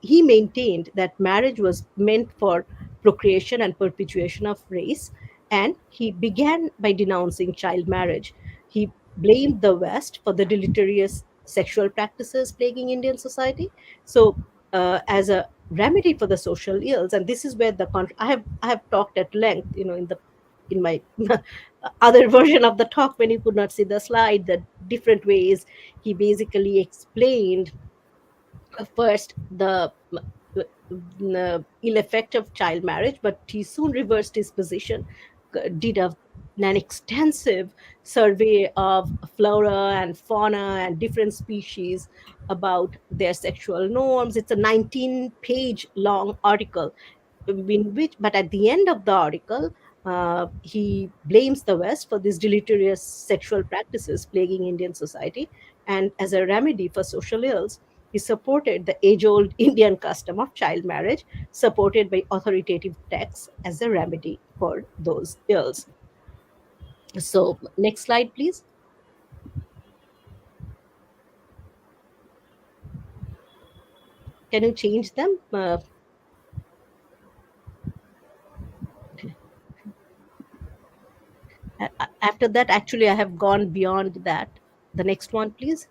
he maintained that marriage was meant for procreation and perpetuation of race, and he began by denouncing child marriage. He blamed the West for the deleterious sexual practices plaguing Indian society. So, as a remedy for the social ills, and this is where I have talked at length, in my other version of the talk, when you could not see the slide, the different ways he basically explained, first, the ill effect of child marriage, but he soon reversed his position, did an extensive survey of flora and fauna and different species about their sexual norms. It's a 19-page long article, in which, but at the end of the article, he blames the West for these deleterious sexual practices plaguing Indian society, and as a remedy for social ills, he supported the age-old Indian custom of child marriage, supported by authoritative texts as a remedy for those ills. So, next slide, please. Can you change them? After that, actually, I have gone beyond that. The next one, please.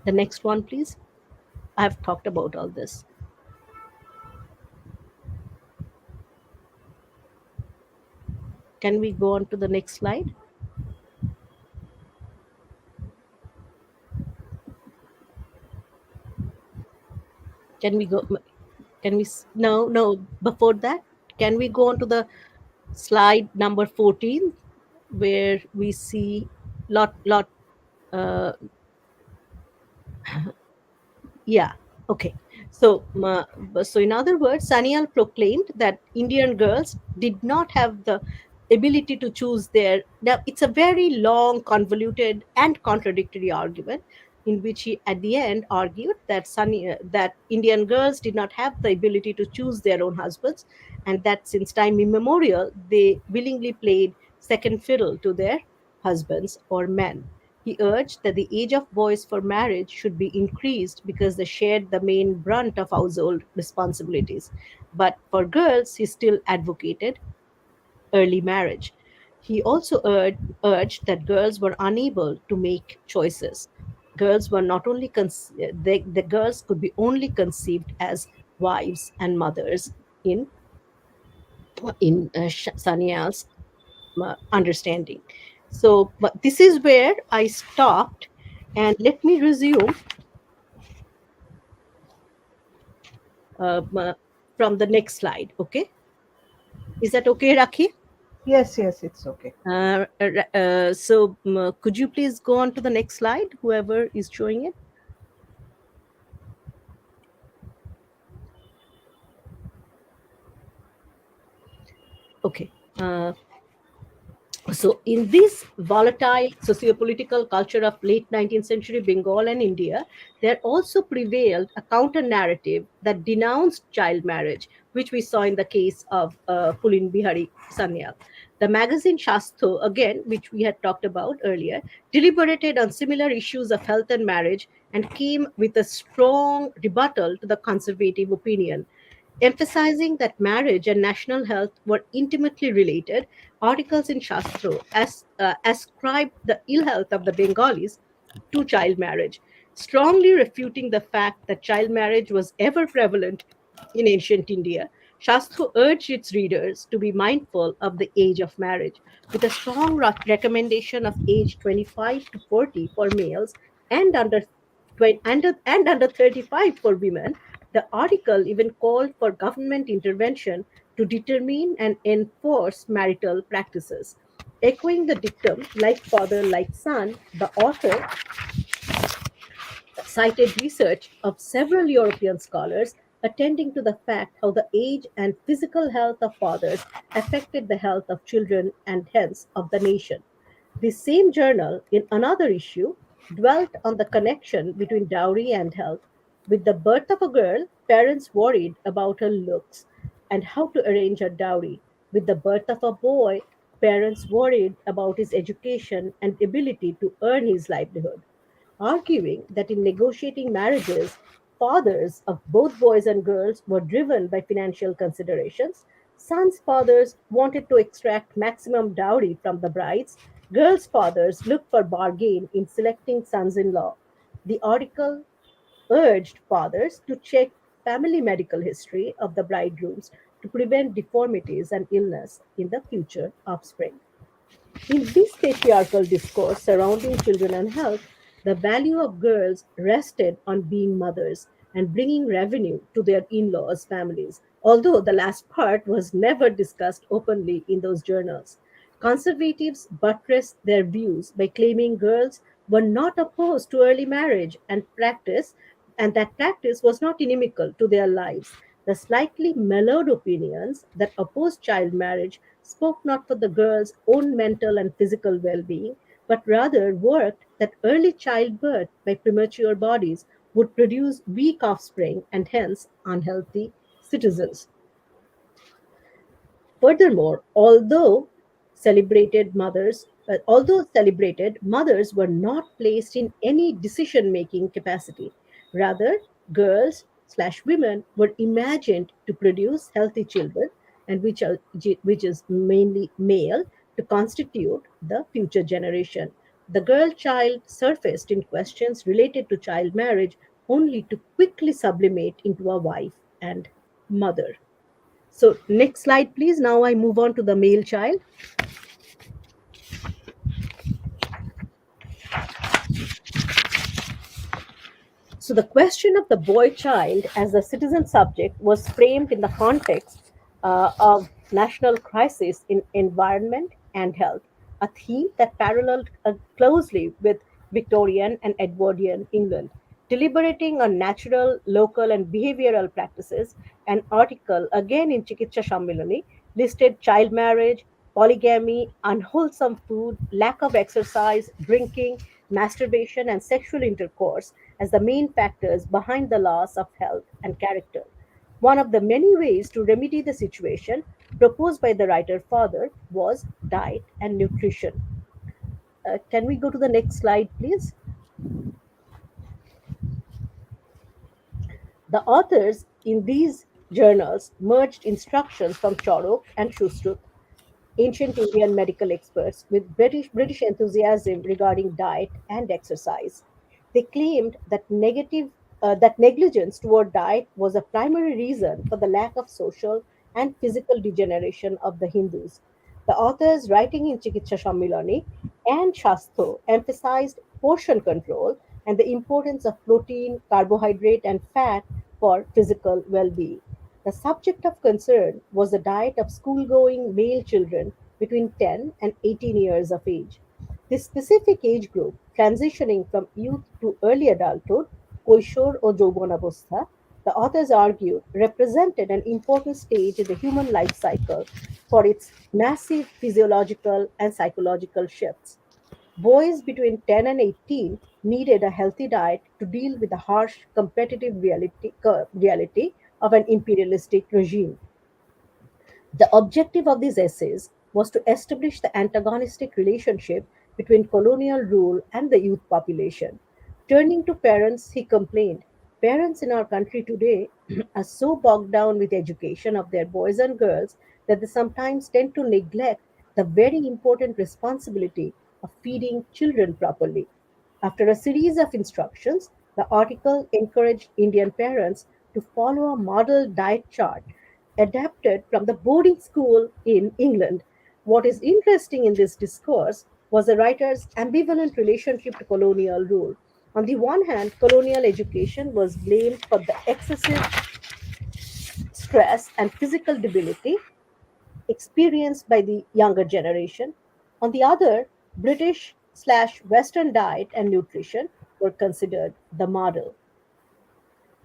The next one, please. I have talked about all this. Can we go on to the next slide? Can we go? Can we? No, no. Before that, can we go on to the slide number 14, where we see lot. Uh, Yeah. Okay. So in other words, Sanyal proclaimed that Indian girls did not have the ability to choose their. Now, it's a very long, convoluted, and contradictory argument in which he, at the end, argued that that Indian girls did not have the ability to choose their own husbands, and that since time immemorial, they willingly played second fiddle to their husbands or men. He urged that the age of boys for marriage should be increased because they shared the main brunt of household responsibilities. But for girls, he still advocated early marriage. He also urged that girls were unable to make choices. Girls were not only the girls could be only conceived as wives and mothers in Sanyal's understanding. So, but this is where I stopped, and let me resume uh, from the next slide. Okay, is that okay, Rakhi? Yes, yes, it's okay. Could you please go on to the next slide, whoever is showing it? Okay. So, in this volatile socio-political culture of late 19th century Bengal and India, there also prevailed a counter narrative that denounced child marriage, which we saw in the case of Pulin Bihari Sanyal. The magazine Shastro, again, which we had talked about earlier, deliberated on similar issues of health and marriage and came with a strong rebuttal to the conservative opinion. Emphasizing that marriage and national health were intimately related, articles in Shastro ascribed the ill health of the Bengalis to child marriage, strongly refuting the fact that child marriage was ever prevalent in ancient India. Shastro urged its readers to be mindful of the age of marriage, with a strong recommendation of age 25 to 40 for males and under 35 for women. The article even called for government intervention to determine and enforce marital practices. Echoing the dictum, like father, like son, the author cited research of several European scholars attending to the fact how the age and physical health of fathers affected the health of children and hence of the nation. The same journal, in another issue, dwelt on the connection between dowry and health. With the birth of a girl, parents worried about her looks and how to arrange her dowry. With the birth of a boy, parents worried about his education and ability to earn his livelihood, arguing that in negotiating marriages, fathers of both boys and girls were driven by financial considerations. Sons' fathers wanted to extract maximum dowry from the brides. Girls' fathers looked for bargain in selecting sons in law. The article urged fathers to check family medical history of the bridegrooms to prevent deformities and illness in the future offspring. In this patriarchal discourse surrounding children and health, the value of girls rested on being mothers and bringing revenue to their in laws' families, although the last part was never discussed openly in those journals. Conservatives buttressed their views by claiming girls were not opposed to early marriage and that practice was not inimical to their lives. The slightly mellowed opinions that opposed child marriage spoke not for the girl's own mental and physical well being, but rather worked that early childbirth by premature bodies would produce weak offspring and hence unhealthy citizens. Furthermore, although Although celebrated, mothers were not placed in any decision making capacity. Rather, girls slash women were imagined to produce healthy children, and which is mainly male, to constitute the future generation. The girl child surfaced in questions related to child marriage only to quickly sublimate into a wife and mother. So, next slide, please. Now I move on to the male child. So, the question of the boy child as a citizen subject was framed in the context of national crisis in environment and health, a theme that paralleled closely with Victorian and Edwardian England. Deliberating on natural, local, and behavioral practices, an article again in Chikitsa Shammilani listed child marriage, polygamy, unwholesome food, lack of exercise, drinking, masturbation, and sexual intercourse as the main factors behind the loss of health and character. One of the many ways to remedy the situation proposed by the writer father was diet and nutrition. Can we go to the next slide, please? The authors in these journals merged instructions from Charok and Shustrut, ancient Indian medical experts, with British enthusiasm regarding diet and exercise. They claimed that negligence toward diet was a primary reason for the lack of social and physical degeneration of the Hindus. The authors writing in Chikitsa Shammilani and Shastro emphasized portion control and the importance of protein, carbohydrate, and fat for physical well being. The subject of concern was the diet of school-going male children between 10 and 18 years of age. This specific age group, transitioning from youth to early adulthood, Koishor or Jobonabostha, the authors argued represented an important stage in the human life cycle for its massive physiological and psychological shifts. Boys between 10 and 18 needed a healthy diet to deal with the harsh competitive reality of an imperialistic regime. The objective of these essays was to establish the antagonistic relationship between colonial rule and the youth population. Turning to parents, he complained, parents in our country today are so bogged down with education of their boys and girls that they sometimes tend to neglect the very important responsibility of feeding children properly. After a series of instructions, the article encouraged Indian parents to follow a model diet chart adapted from the boarding school in England. What is interesting in this discourse was the writer's ambivalent relationship to colonial rule. On the one hand, colonial education was blamed for the excessive stress and physical debility experienced by the younger generation. On the other, British slash Western diet and nutrition were considered the model.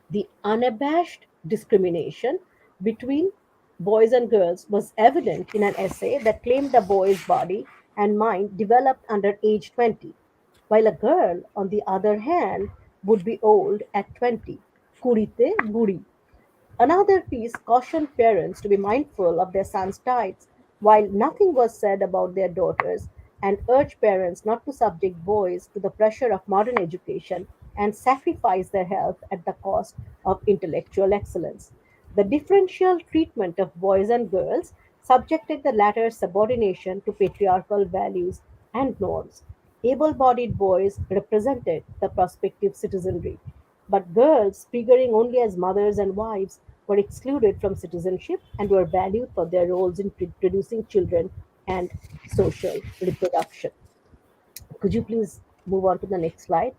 The unabashed discrimination between boys and girls was evident in an essay that claimed the boy's body and mind developed under age 20, while a girl, on the other hand, would be old at 20. Kurite buri. Another piece cautioned parents to be mindful of their sons' diets, while nothing was said about their daughters, and urged parents not to subject boys to the pressure of modern education and sacrifice their health at the cost of intellectual excellence. The differential treatment of boys and girls subjected the latter's subordination to patriarchal values and norms. Able bodied boys represented the prospective citizenry, but girls, figuring only as mothers and wives, were excluded from citizenship and were valued for their roles in producing children and social reproduction. Could you please move on to the next slide?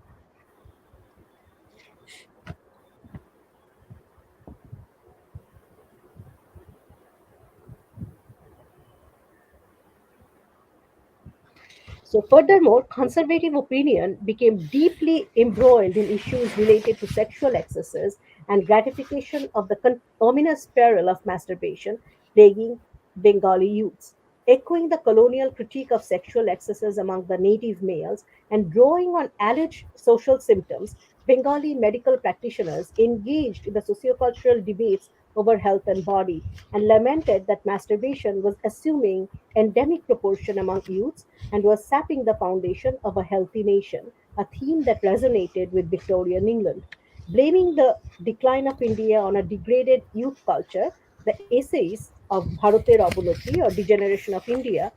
So, furthermore, conservative opinion became deeply embroiled in issues related to sexual excesses and gratification of the ominous peril of masturbation plaguing Bengali youths. Echoing the colonial critique of sexual excesses among the native males and drawing on alleged social symptoms, Bengali medical practitioners engaged in the sociocultural debates over health and body, and lamented that masturbation was assuming endemic proportion among youths and was sapping the foundation of a healthy nation, a theme that resonated with Victorian England. Blaming the decline of India on a degraded youth culture, the essays of Bharate Rabanoti or Degeneration of India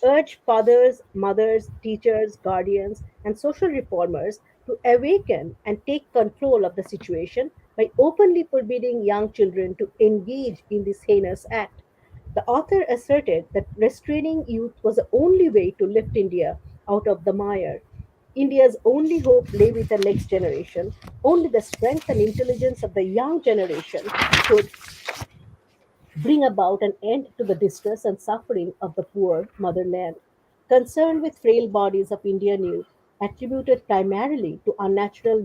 urge fathers, mothers, teachers, guardians, and social reformers to awaken and take control of the situation by openly forbidding young children to engage in this heinous act. The author asserted that restraining youth was the only way to lift India out of the mire. India's only hope lay with the next generation. Only the strength and intelligence of the young generation could bring about an end to the distress and suffering of the poor motherland. Concerned with frail bodies of Indian youth, attributed primarily to unnatural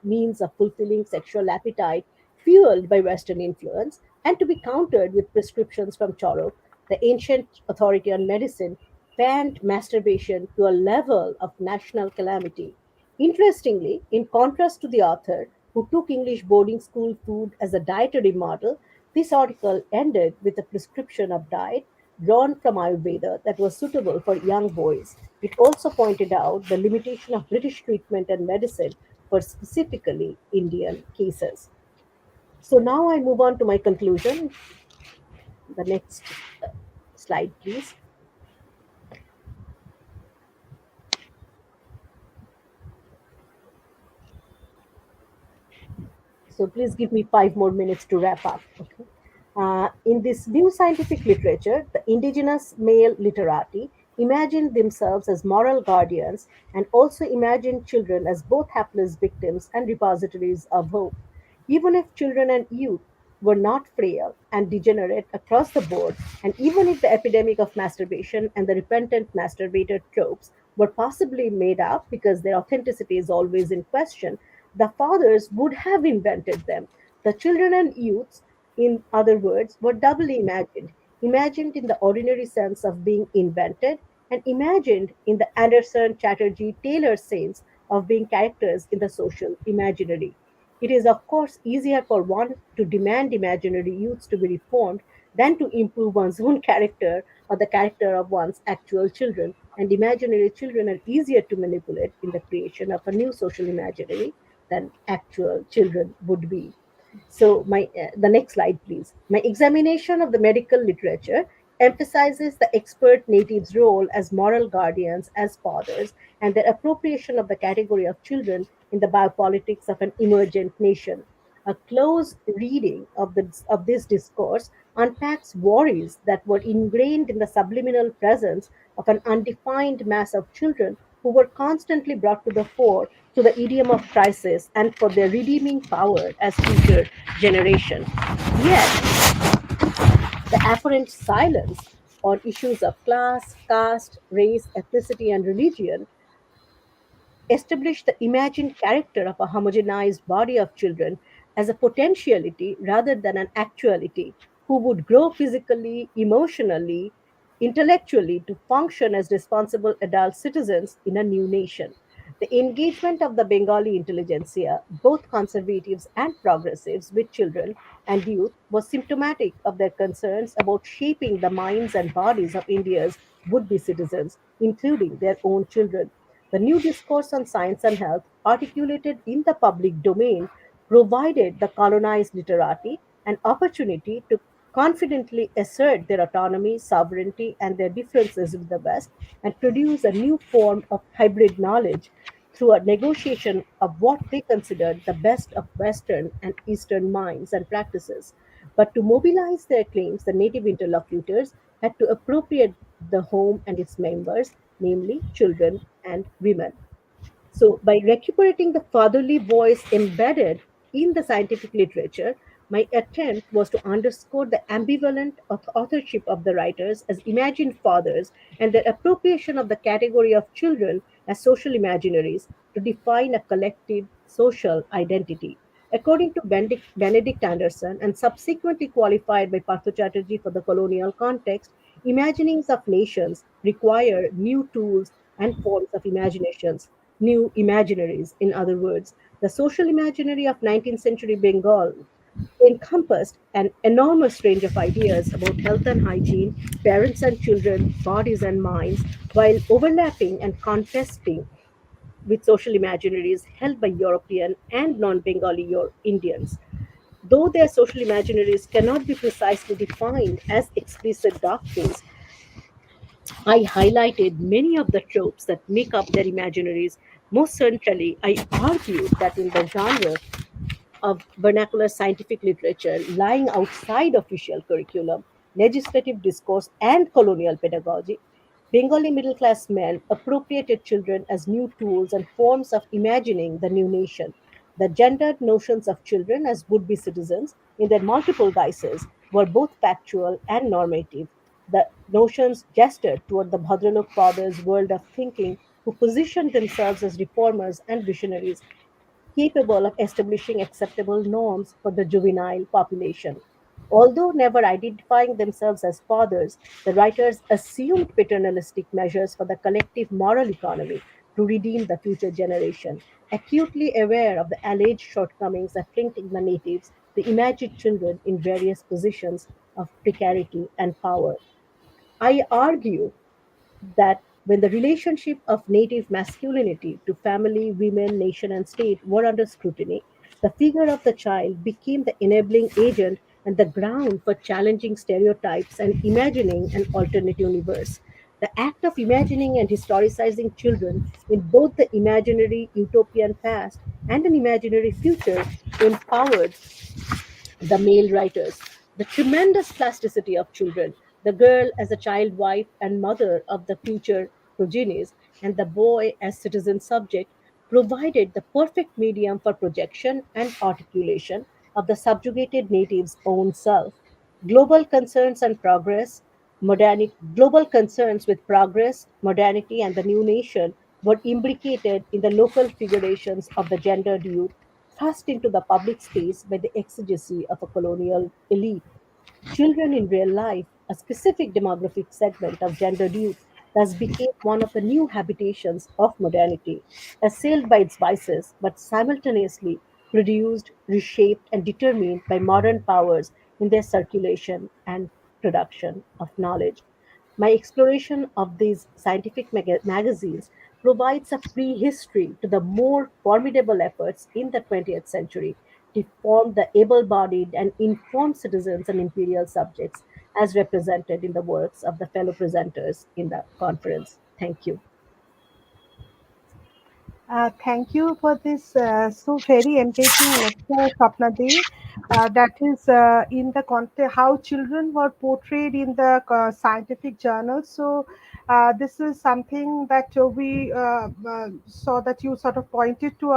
means of fulfilling sexual appetite fueled by Western influence, and to be countered with prescriptions from Charok, the ancient authority on medicine, fanned masturbation to a level of national calamity. Interestingly, in contrast to the author, who took English boarding school food as a dietary model, this article ended with a prescription of diet drawn from Ayurveda that was suitable for young boys. It also pointed out the limitation of British treatment and medicine for specifically Indian cases. So now I move on to my conclusion. The next slide, please. So please give me 5 more minutes to wrap up. Okay. In this new scientific literature, the indigenous male literati imagined themselves as moral guardians and also imagined children as both hapless victims and repositories of hope. Even if children and youth were not frail and degenerate across the board, and even if the epidemic of masturbation and the repentant masturbator tropes were possibly made up because their authenticity is always in question, the fathers would have invented them. The children and youths, in other words, were doubly imagined, imagined in the ordinary sense of being invented, and imagined in the Anderson Chatterjee Taylor sense of being characters in the social imaginary. It is, of course, easier for one to demand imaginary youths to be reformed than to improve one's own character or the character of one's actual children, and imaginary children are easier to manipulate in the creation of a new social imaginary than actual children would be. So, the next slide, please. My examination of the medical literature emphasizes the expert natives' role as moral guardians, as fathers, and their appropriation of the category of children in the biopolitics of an emergent nation. A close reading of this discourse unpacks worries that were ingrained in the subliminal presence of an undefined mass of children who were constantly brought to the fore to the idiom of crisis and for their redeeming power as future generation. Yet, the apparent silence on issues of class, caste, race, ethnicity, and religion establish the imagined character of a homogenized body of children as a potentiality rather than an actuality, who would grow physically, emotionally, intellectually to function as responsible adult citizens in a new nation. The engagement of the Bengali intelligentsia, both conservatives and progressives, with children and youth was symptomatic of their concerns about shaping the minds and bodies of India's would be citizens, including their own children. The new discourse on science and health, articulated in the public domain, provided the colonized literati an opportunity to confidently assert their autonomy, sovereignty, and their differences with the West and produce a new form of hybrid knowledge through a negotiation of what they considered the best of Western and Eastern minds and practices. But to mobilize their claims, the native interlocutors had to appropriate the home and its members, namely children and women. So, by recuperating the fatherly voice embedded in the scientific literature, my attempt was to underscore the ambivalent authorship of the writers as imagined fathers and their appropriation of the category of children as social imaginaries to define a collective social identity. According to Benedict Anderson, and subsequently qualified by Partho Chatterjee for the colonial context, imaginings of nations require new tools and forms of imaginations, new imaginaries, in other words. The social imaginary of 19th century Bengal They encompassed an enormous range of ideas about health and hygiene, parents and children, bodies and minds, while overlapping and contrasting with social imaginaries held by European and non Bengali Indians. Though their social imaginaries cannot be precisely defined as explicit doctrines, I highlighted many of the tropes that make up their imaginaries. Most centrally, I argued that in the genre of vernacular scientific literature lying outside official curriculum, legislative discourse, and colonial pedagogy, Bengali middle class men appropriated children as new tools and forms of imagining the new nation. The gendered notions of children as would be citizens, in their multiple guises, were both factual and normative. The notions gestured toward the Bhadralok fathers' world of thinking, who positioned themselves as reformers and visionaries capable of establishing acceptable norms for the juvenile population. Although never identifying themselves as fathers, the writers assumed paternalistic measures for the collective moral economy to redeem the future generation. Acutely aware of the alleged shortcomings afflicting the natives, they imagined children in various positions of precarity and power. I argue that when the relationship of native masculinity to family, women, nation, and state were under scrutiny, the figure of the child became the enabling agent and the ground for challenging stereotypes and imagining an alternate universe. The act of imagining and historicizing children in both the imaginary utopian past and an imaginary future empowered the male writers, the tremendous plasticity of children, the girl as a child wife and mother of the future progenies, and the boy as citizen subject provided the perfect medium for projection and articulation of the subjugated native's own self. Global concerns and progress, global concerns with progress, modernity, and the new nation were imbricated in the local figurations of the gendered youth thrust into the public space by the exigency of a colonial elite. Children in real life, a specific demographic segment of gendered youth, thus became one of the new habitations of modernity, assailed by its vices, but simultaneously produced, reshaped, and determined by modern powers in their circulation and production of knowledge. My exploration of these scientific magazines provides a prehistory to the more formidable efforts in the 20th century to form the able bodied and informed citizens and imperial subjects as represented in the works of the fellow presenters in the conference. Thank you. Thank you for this so very engaging lecture, Swapnadi. That is in the context how children were portrayed in the scientific journals. So this is something that we saw that you sort of pointed to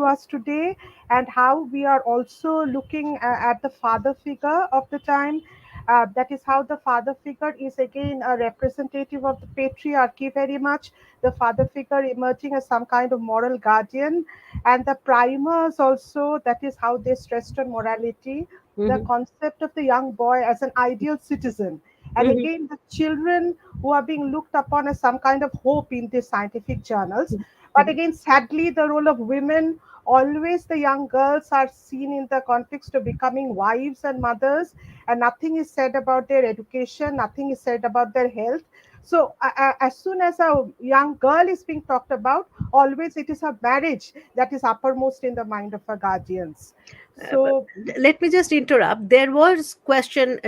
us today, and how we are also looking at the father figure of the time. That is how the father figure is again a representative of the patriarchy very much, the father figure emerging as some kind of moral guardian, and the primers also, that is how they stressed on morality, the Mhm, concept of the young boy as an ideal citizen, and mhm, again the children who are being looked upon as some kind of hope in the scientific journals. But mhm, again, sadly, the role of women, always the young girls are seen in the context of becoming wives and mothers, and nothing is said about their education, nothing is said about their health. So as soon as a young girl is being talked about, always it is her marriage that is uppermost in the mind of her guardians. but So let me just interrupt. There was question,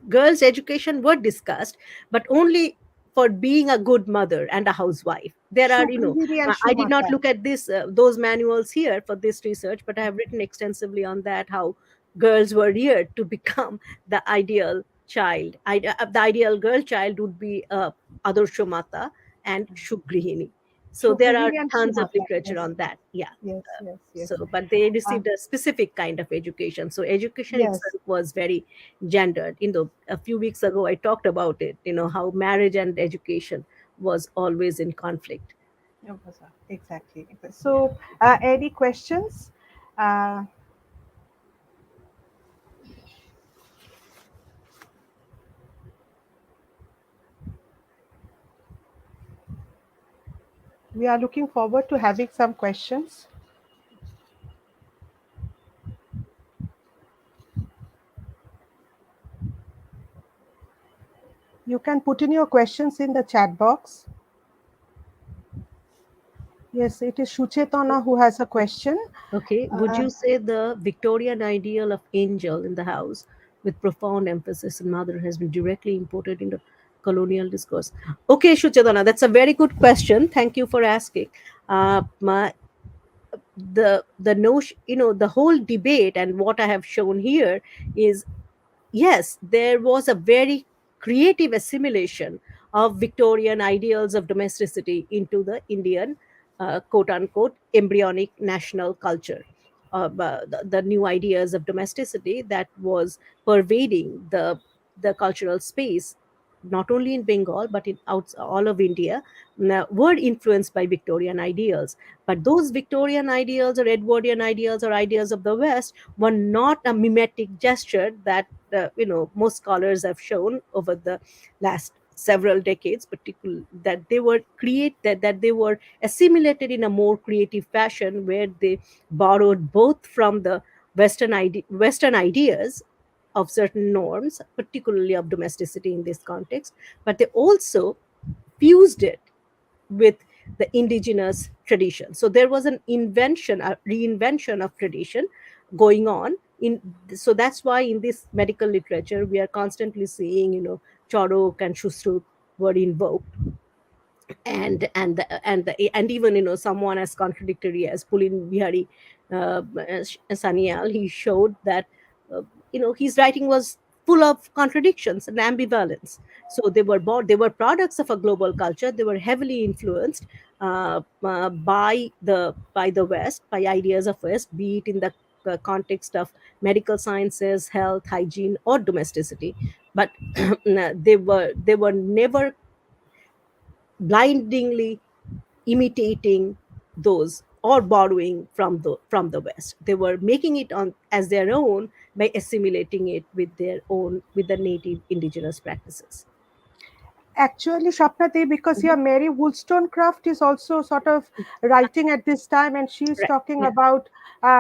girls' education were discussed, but only for being a good mother and a housewife. There are, Shugrihini and I did not Shumata. look at this those manuals here for this research, but I have written extensively on that how girls were reared to become the ideal child. The ideal girl child would be Adarsho Mata and Shugrihini. So there are Shugrihini and tons of Shumata. literature Yes, on that. Yeah. yes, yes, yes. So but they Uh, received a specific kind of education, so education yes. itself was very gendered. A few weeks ago I talked about it, how marriage and education was always in conflict. Exactly. So, any questions? Uh, we are looking forward to having some questions. You can put in your questions in the chat box. Yes, it is Shuchetana who has a question. Okay, would Uh, you say the Victorian ideal of angel in the house, with profound emphasis on mother, has been directly imported into colonial discourse? Okay, Shuchadana, that's a very good question. Thank you for asking. The notion, the whole debate and what I have shown here is, yes, there was a very creative assimilation of Victorian ideals of domesticity into the Indian, quote unquote, embryonic national culture. The new ideas of domesticity that was pervading the cultural space, not only in Bengal but in all of India, were influenced by Victorian ideals. But those Victorian ideals or Edwardian ideals or ideas of the West were not a mimetic gesture that most scholars have shown over the last several decades, particularly that that they were assimilated in a more creative fashion, where they borrowed both from the Western ideas of certain norms, particularly of domesticity in this context, but they also fused it with the indigenous tradition. So there was an invention, a reinvention of tradition going on in. So that's why in this medical literature we are constantly seeing, Charok and Shushrut were invoked, and even someone as contradictory as Pulin Bihari Sanyal, he showed that his writing was full of contradictions and ambivalence. So they were products of a global culture. They were heavily influenced by the West, by ideas of West, be it in the context of medical sciences, health, hygiene, or domesticity. But they were never blindingly imitating those or borrowing from the West. They were making it on as their own by assimilating it with the native indigenous practices. Actually, Shapnati, because here Mhm. Mary Wollstonecraft is also sort of writing at this time, and she is Right. talking Yeah. about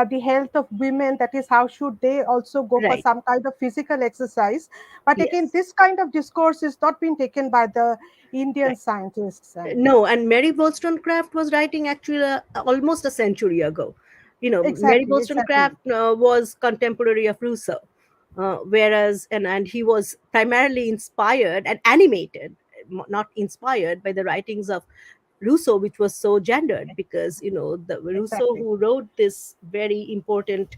the health of women. That is, how should they also go for Right. some kind of physical exercise? But again, Yes. this kind of discourse is not being taken by the Indian Right. scientists. No, and Mary Wollstonecraft was writing actually almost a century ago. Mary Exactly, exactly. Wollstonecraft was contemporary of Rousseau, whereas and he was primarily inspired and animated, not inspired by the writings of Rousseau, which was so gendered, because the Rousseau Exactly. who wrote this very important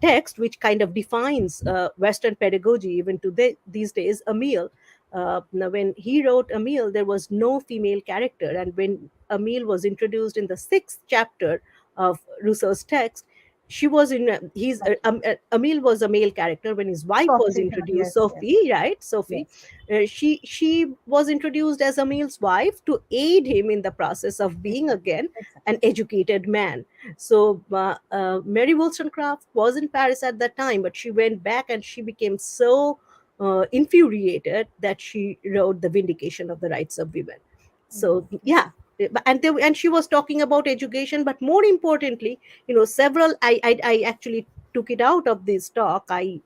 text, which kind of defines Western pedagogy even to these days, Emile. Now, when he wrote Emile, there was no female character, and when Emile was introduced in the sixth chapter of Rousseau's text, she was in Emile was a male character. When his wife was Sophie, introduced, yes, yes, Sophie, right, Sophie, yes. she was introduced as Emil's wife to aid him in the process of being Exactly, again exactly. an educated man. So Mary Wollstonecraft was in Paris at that time, but she went back and she became so infuriated that she wrote The Vindication of the Rights of Women. Yes, So yes. yeah. And she was talking about education, but more importantly, several I actually took it out of this talk. I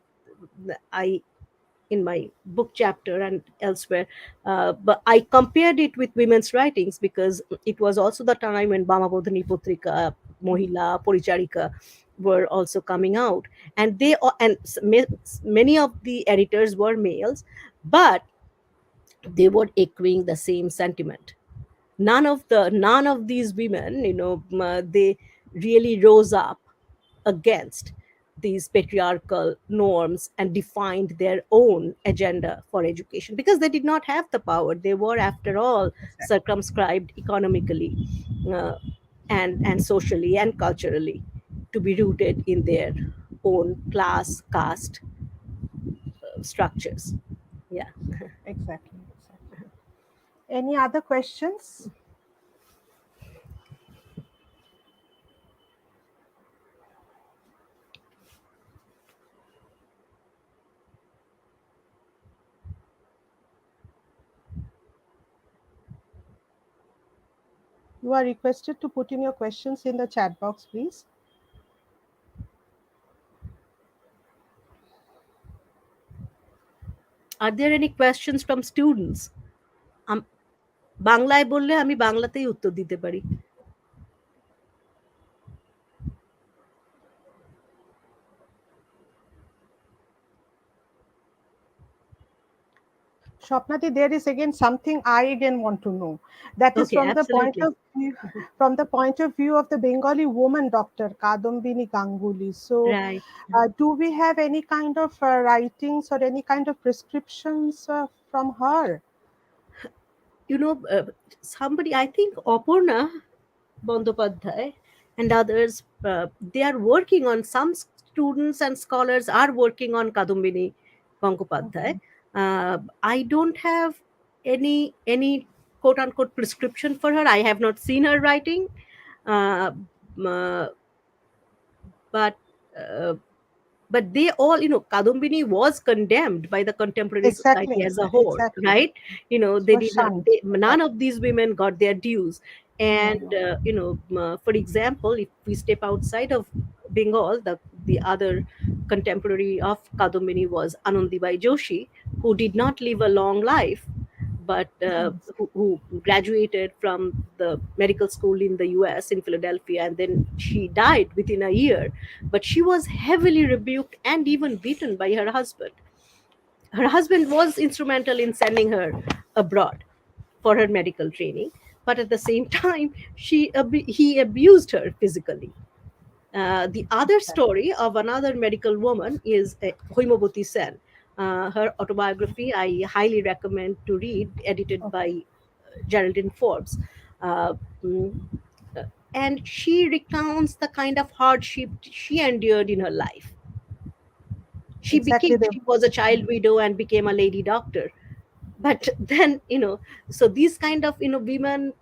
in my book chapter and elsewhere. But I compared it with women's writings, because it was also the time when Bamabodhini Putrika, Mohila, Poricharika were also coming out, and many of the editors were males, but they were echoing the same sentiment. None of these women, they really rose up against these patriarchal norms and defined their own agenda for education, because they did not have the power. They were, after all, Exactly. circumscribed economically, uh, and socially and culturally, to be rooted in their own class, caste structures. Yeah. Exactly, exactly. Any other questions? You are requested to put in your questions in the chat box, please. Are there any questions from students? আম- বাংলায় বললে আমি বাংলাতেই উত্তর দিতে পারি। Swapnati, there is again something I again want to know. That is Okay, from the point absolutely. of view, from the point of view of the Bengali woman doctor Kadambini Ganguly. So, Right. do we have any kind of writings or any kind of prescriptions from her? You know, somebody, I think Aparna Bandyopadhyay and others, they are working on, some students and scholars are working on Kadumbini Gangopadhyay. Okay. I don't have any quote unquote prescription for her. I have not seen her writing, uh, uh, but uh, but they all, Kadumbini was condemned by the contemporary society Exactly, as a whole, exactly. right? She They was did not, shunned. none of these women got their dues. No, And no. for example, if we step outside of Bengal, the other contemporary of Kadumbini was Anandibai Joshi, who did not live a long life, but Yes, who graduated from the medical school in the US in Philadelphia, and then she died within a year. But she was heavily rebuked and even beaten by her husband. Her husband was instrumental in sending her abroad for her medical training, but at the same time, he abused her physically. The other exactly. story of another medical woman is Hoimoboti Sen. Her autobiography I highly recommend to read, edited Okay, by Geraldine Forbes. Uh, mm, and she recounts the kind of hardship she endured in her life. exactly. She was a child widow and became a lady doctor. But then, so these kind of, women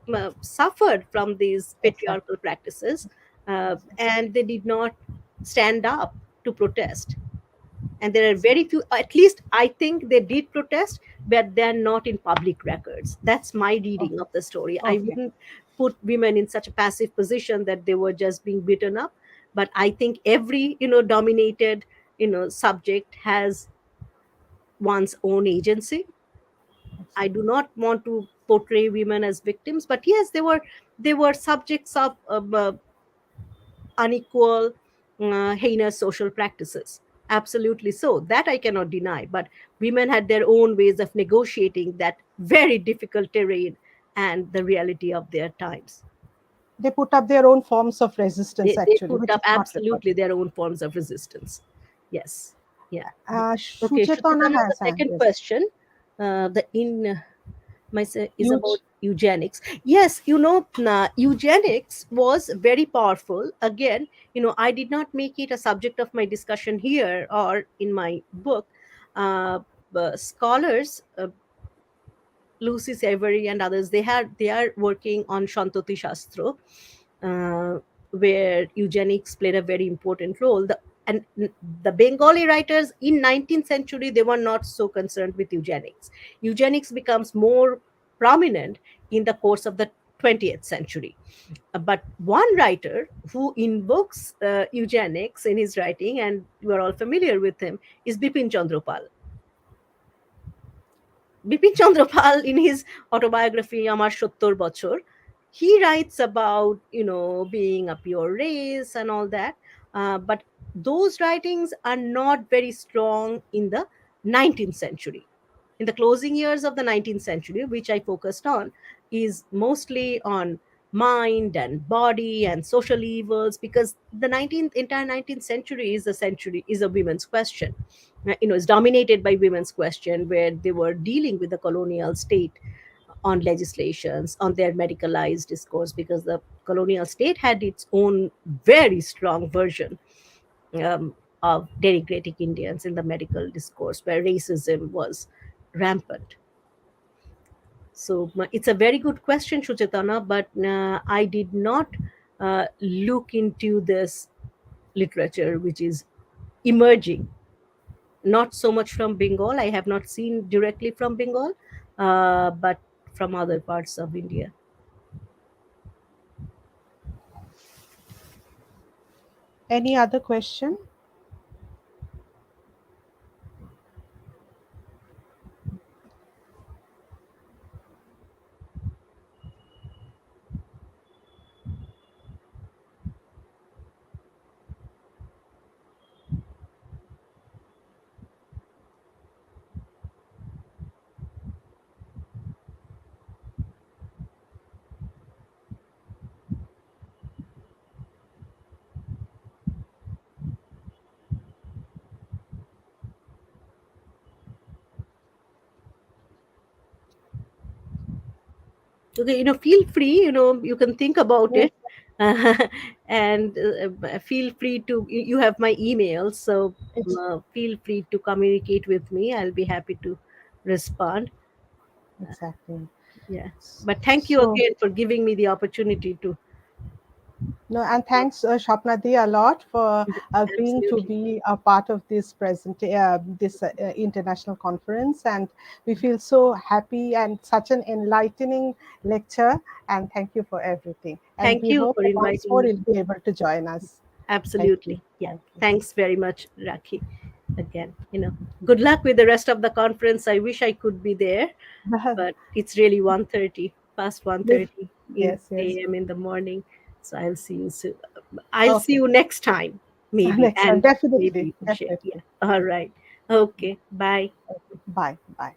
suffered from these Exactly. patriarchal practices, Yes, and they did not stand up to protest. And there are yes. very few, at least I think they did protest, but they're not in public records. That's my reading Okay, of the story. I okay. wouldn't put women in such a passive position that they were just being beaten up, but I think every, dominated, subject has one's own agency. I do Exactly. not want to portray women as victims, but yes, they were subjects of unequal, heinous social practices. Absolutely so. That I cannot deny. But women had their own ways of negotiating that very difficult terrain and the reality of their times. They put up their own forms of resistance, They actually, put which up is not recorded. absolutely their own forms of resistance. Yes. Yeah. Okay, Suchetana Shuchitana, the has, second yes. question, the in is about Huge. eugenics. Yes, eugenics was very powerful. Again, I did not make it a subject of my discussion here or in my book. Uh, Scholars, Lucy Savory and others, they are working on Shantoti Shastro, uh, where eugenics played a very important role. The Bengali writers in 19th century, they were not so concerned with eugenics. Eugenics becomes more prominent in the course of the 20th century. But one writer who invokes eugenics in his writing, and you are all familiar with him, is Bipin Chandra. Bipin Chandra Pal, in his autobiography Amar Sottor Bochor, he writes about, being a pure race and all that. But those writings are not very strong in the 19th century. In the closing years of the 19th century, which I focused on, is mostly on mind and body and social evils, because the 19th century is a women's question. Is dominated by women's question, where they were dealing with the colonial state on legislations, on their medicalized discourse, because the colonial state had its own very strong version, um, of denigrating Indians in the medical discourse, where racism was rampant. So it's a very good question, Shuchetana, but I did not look into this literature which is emerging, not so much from Bengal. I have not seen directly from Bengal, but from other parts of India. Any other question? Okay, feel free, you can think about Yes, it. And feel free to, you have my email, so it's feel free to communicate with me. I'll be happy to respond. exactly. Yeah, but thank you So, again for giving me the opportunity to. no, and thanks, Shapnadi, a lot for agreeing to Absolutely. be a part of this international conference. And we feel so happy and such an enlightening lecture. And thank you for everything. And Thank we you hope for once inviting more me. you'll be able to join us. Thank you. Absolutely. Yeah. Thank you. Thanks very much, Rakhi. Again, good luck with the rest of the conference. I wish I could be there, but it's really 1:30, past Yes, 1:30 in yes, yes. a.m. in the morning. So I'll see you soon. I'll see Okay. you next time, maybe, Next time, and maybe definitely, we can share. Yeah. definitely. All right. Okay. Bye. Bye. Bye.